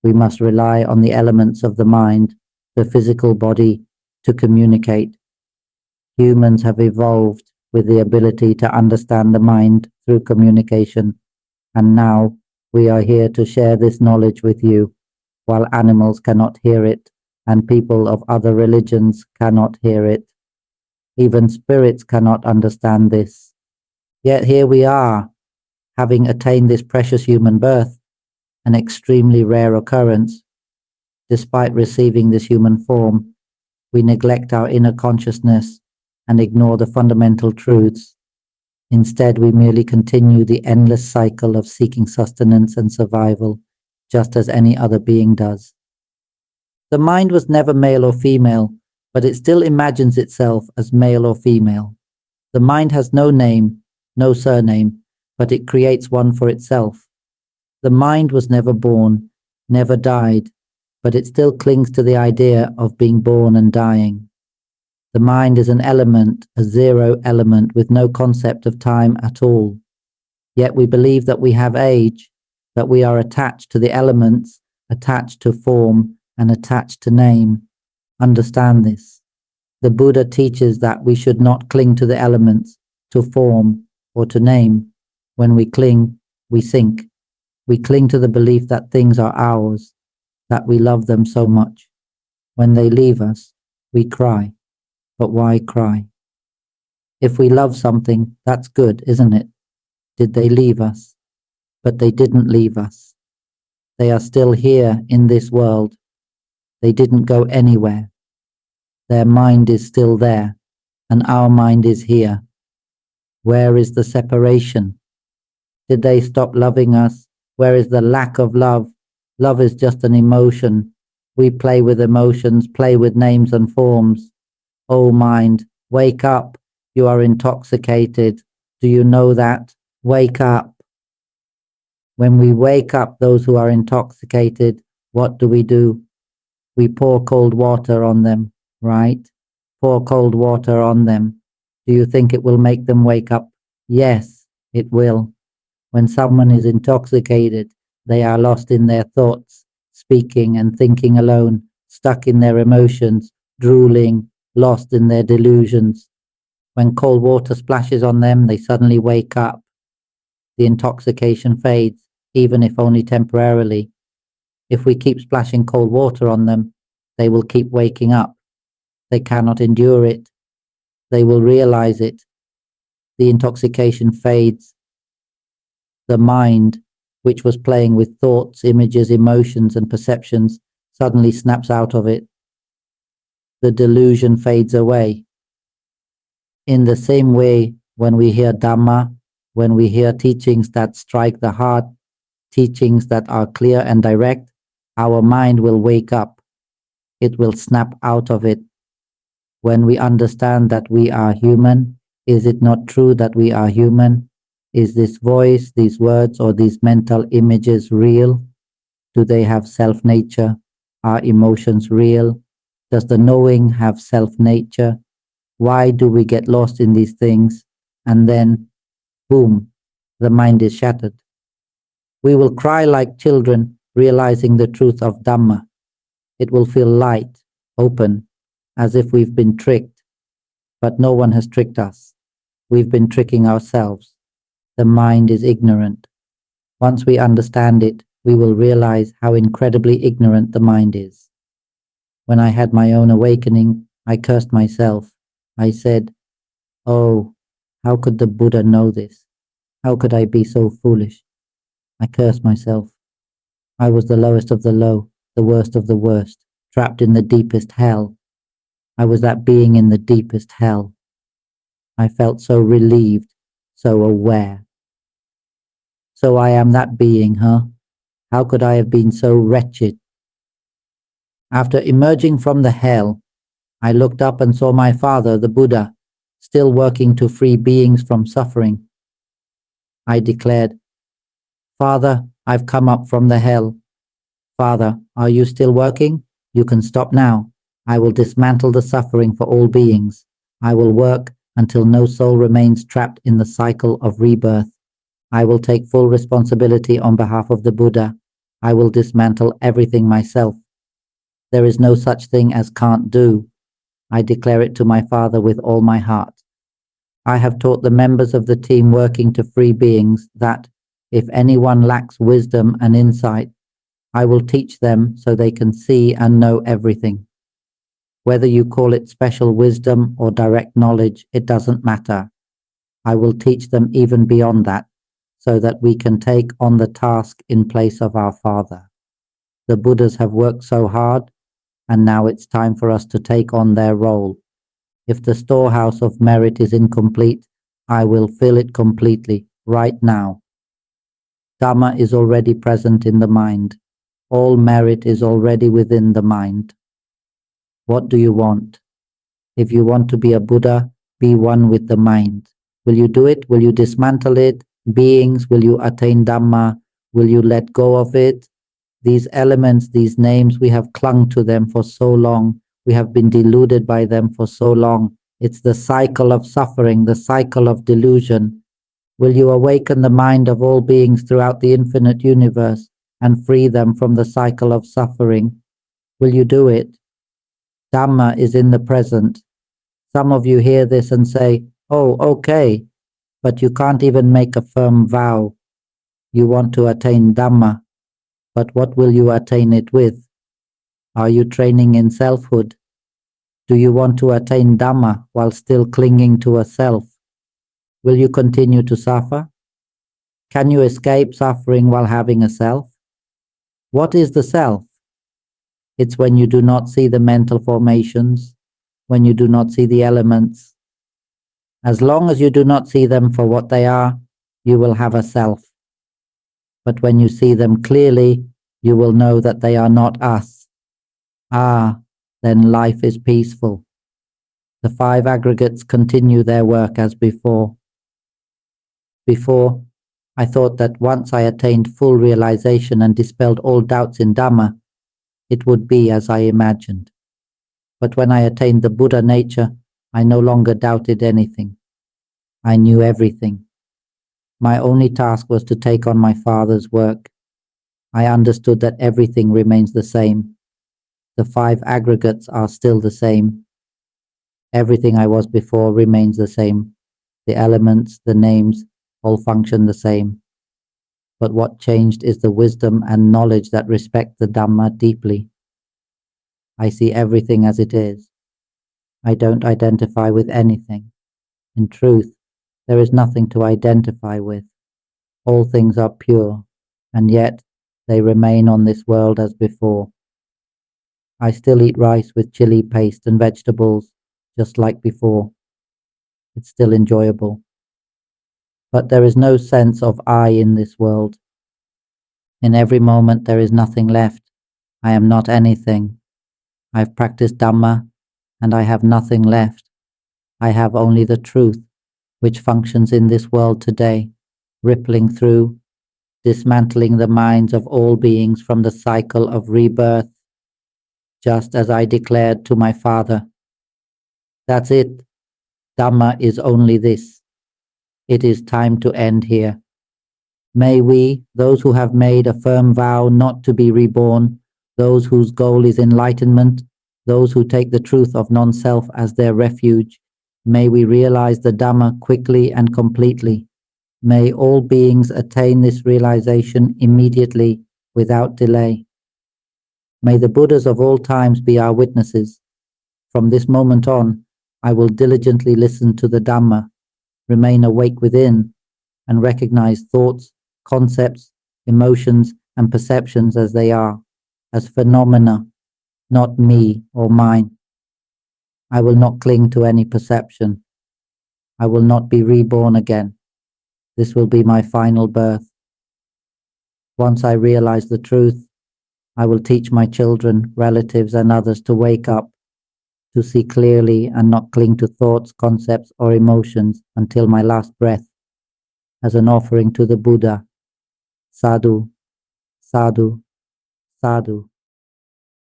We must rely on the elements of the mind, the physical body, to communicate. Humans have evolved with the ability to understand the mind through communication, and now we are here to share this knowledge with you, while animals cannot hear it, and people of other religions cannot hear it. Even spirits cannot understand this. Yet here we are, having attained this precious human birth, an extremely rare occurrence. Despite receiving this human form, we neglect our inner consciousness and ignore the fundamental truths. Instead, we merely continue the endless cycle of seeking sustenance and survival, just as any other being does. The mind was never male or female, but it still imagines itself as male or female. The mind has no name, no surname, but it creates one for itself. The mind was never born, never died, but it still clings to the idea of being born and dying. The mind is an element, a zero element with no concept of time at all. Yet we believe that we have age, that we are attached to the elements, attached to form, and attached to name. Understand this. The Buddha teaches that we should not cling to the elements, to form, or to name. When we cling, we sink. We cling to the belief that things are ours, that we love them so much. When they leave us, we cry. But why cry? If we love something, that's good, isn't it? Did they leave us? But they didn't leave us. They are still here in this world. They didn't go anywhere. Their mind is still there, and our mind is here. Where is the separation? Did they stop loving us? Where is the lack of love? Love is just an emotion. We play with emotions, play with names and forms. Oh mind, wake up. You are intoxicated. Do you know that? Wake up. When we wake up those who are intoxicated, what do? We pour cold water on them, right? Pour cold water on them. Do you think it will make them wake up? Yes, it will. When someone is intoxicated, they are lost in their thoughts, speaking and thinking alone, stuck in their emotions, drooling, lost in their delusions. When cold water splashes on them, they suddenly wake up. The intoxication fades, even if only temporarily. If we keep splashing cold water on them, they will keep waking up. They cannot endure it. They will realize it. The intoxication fades. The mind, which was playing with thoughts, images, emotions, and perceptions, suddenly snaps out of it. the delusion fades away. In the same way, when we hear Dhamma, when we hear teachings that strike the heart, teachings that are clear and direct, our mind will wake up. It will snap out of it. When we understand that we are human, is it not true that we are human? Is this voice, these words, or these mental images real? Do they have self-nature? Are emotions real? Does the knowing have self-nature? Why do we get lost in these things? And then, boom, the mind is shattered. We will cry like children, realizing the truth of Dhamma. It will feel light, open, as if we've been tricked. But no one has tricked us. We've been tricking ourselves. The mind is ignorant. Once we understand it, we will realize how incredibly ignorant the mind is. When I had my own awakening, I cursed myself. I said, "Oh, how could the Buddha know this? How could I be so foolish?" I cursed myself. I was the lowest of the low, the worst of the worst, trapped in the deepest hell. I was that being in the deepest hell. I felt so relieved, so aware. So I am that being, huh? How could I have been so wretched? After emerging from the hell, I looked up and saw my father, the Buddha, still working to free beings from suffering. I declared, "Father, I've come up from the hell. Father, are you still working? You can stop now. I will dismantle the suffering for all beings. I will work until no soul remains trapped in the cycle of rebirth. I will take full responsibility on behalf of the Buddha. I will dismantle everything myself. There is no such thing as can't do. I declare it to my father with all my heart. I have taught the members of the team working to free beings that if anyone lacks wisdom and insight, I will teach them so they can see and know everything. Whether you call it special wisdom or direct knowledge, it doesn't matter. I will teach them even beyond that, so that we can take on the task in place of our Father. The Buddhas have worked so hard, and now it's time for us to take on their role. If the storehouse of merit is incomplete, I will fill it completely, right now. Dhamma is already present in the mind. All merit is already within the mind. What do you want? If you want to be a Buddha, be one with the mind. Will you do it? Will you dismantle it? Beings, will you attain Dhamma? Will you let go of it? These elements, these names, we have clung to them for so long. We have been deluded by them for so long. It's the cycle of suffering, the cycle of delusion. Will you awaken the mind of all beings throughout the infinite universe and free them from the cycle of suffering? Will you do it? Dhamma is in the present. Some of you hear this and say, "Oh, okay," but you can't even make a firm vow. You want to attain Dhamma, but what will you attain it with? Are you training in selfhood? Do you want to attain Dhamma while still clinging to a self? Will you continue to suffer? Can you escape suffering while having a self? What is the self? It's when you do not see the mental formations, when you do not see the elements. As long as you do not see them for what they are, you will have a self. But when you see them clearly, you will know that they are not us. Ah, then life is peaceful. The five aggregates continue their work as before. Before, I thought that once I attained full realization and dispelled all doubts in Dhamma, it would be as I imagined. But when I attained the Buddha nature, I no longer doubted anything. I knew everything. My only task was to take on my Father's work. I understood that everything remains the same. The five aggregates are still the same. Everything I was before remains the same. The elements, the names, all function the same. But what changed is the wisdom and knowledge that respect the Dhamma deeply. I see everything as it is. I don't identify with anything. In truth, there is nothing to identify with. All things are pure, and yet they remain on this world as before. I still eat rice with chili paste and vegetables, just like before. It's still enjoyable. But there is no sense of I in this world. In every moment there is nothing left. I am not anything. I've practiced Dhamma, and I have nothing left. I have only the truth, which functions in this world today, rippling through, dismantling the minds of all beings from the cycle of rebirth, just as I declared to my father. That's it. Dhamma is only this. It is time to end here. May we, those who have made a firm vow not to be reborn, those whose goal is enlightenment, those who take the truth of non-self as their refuge, may we realize the Dhamma quickly and completely. May all beings attain this realization immediately, without delay. May the Buddhas of all times be our witnesses. From this moment on, I will diligently listen to the Dhamma, remain awake within, and recognize thoughts, concepts, emotions, and perceptions as they are, as phenomena, not me or mine. I will not cling to any perception. I will not be reborn again. This will be my final birth. Once I realize the truth, I will teach my children, relatives, and others to wake up, to see clearly and not cling to thoughts, concepts, or emotions until my last breath, as an offering to the Buddha. Sadhu, sadhu, sadhu.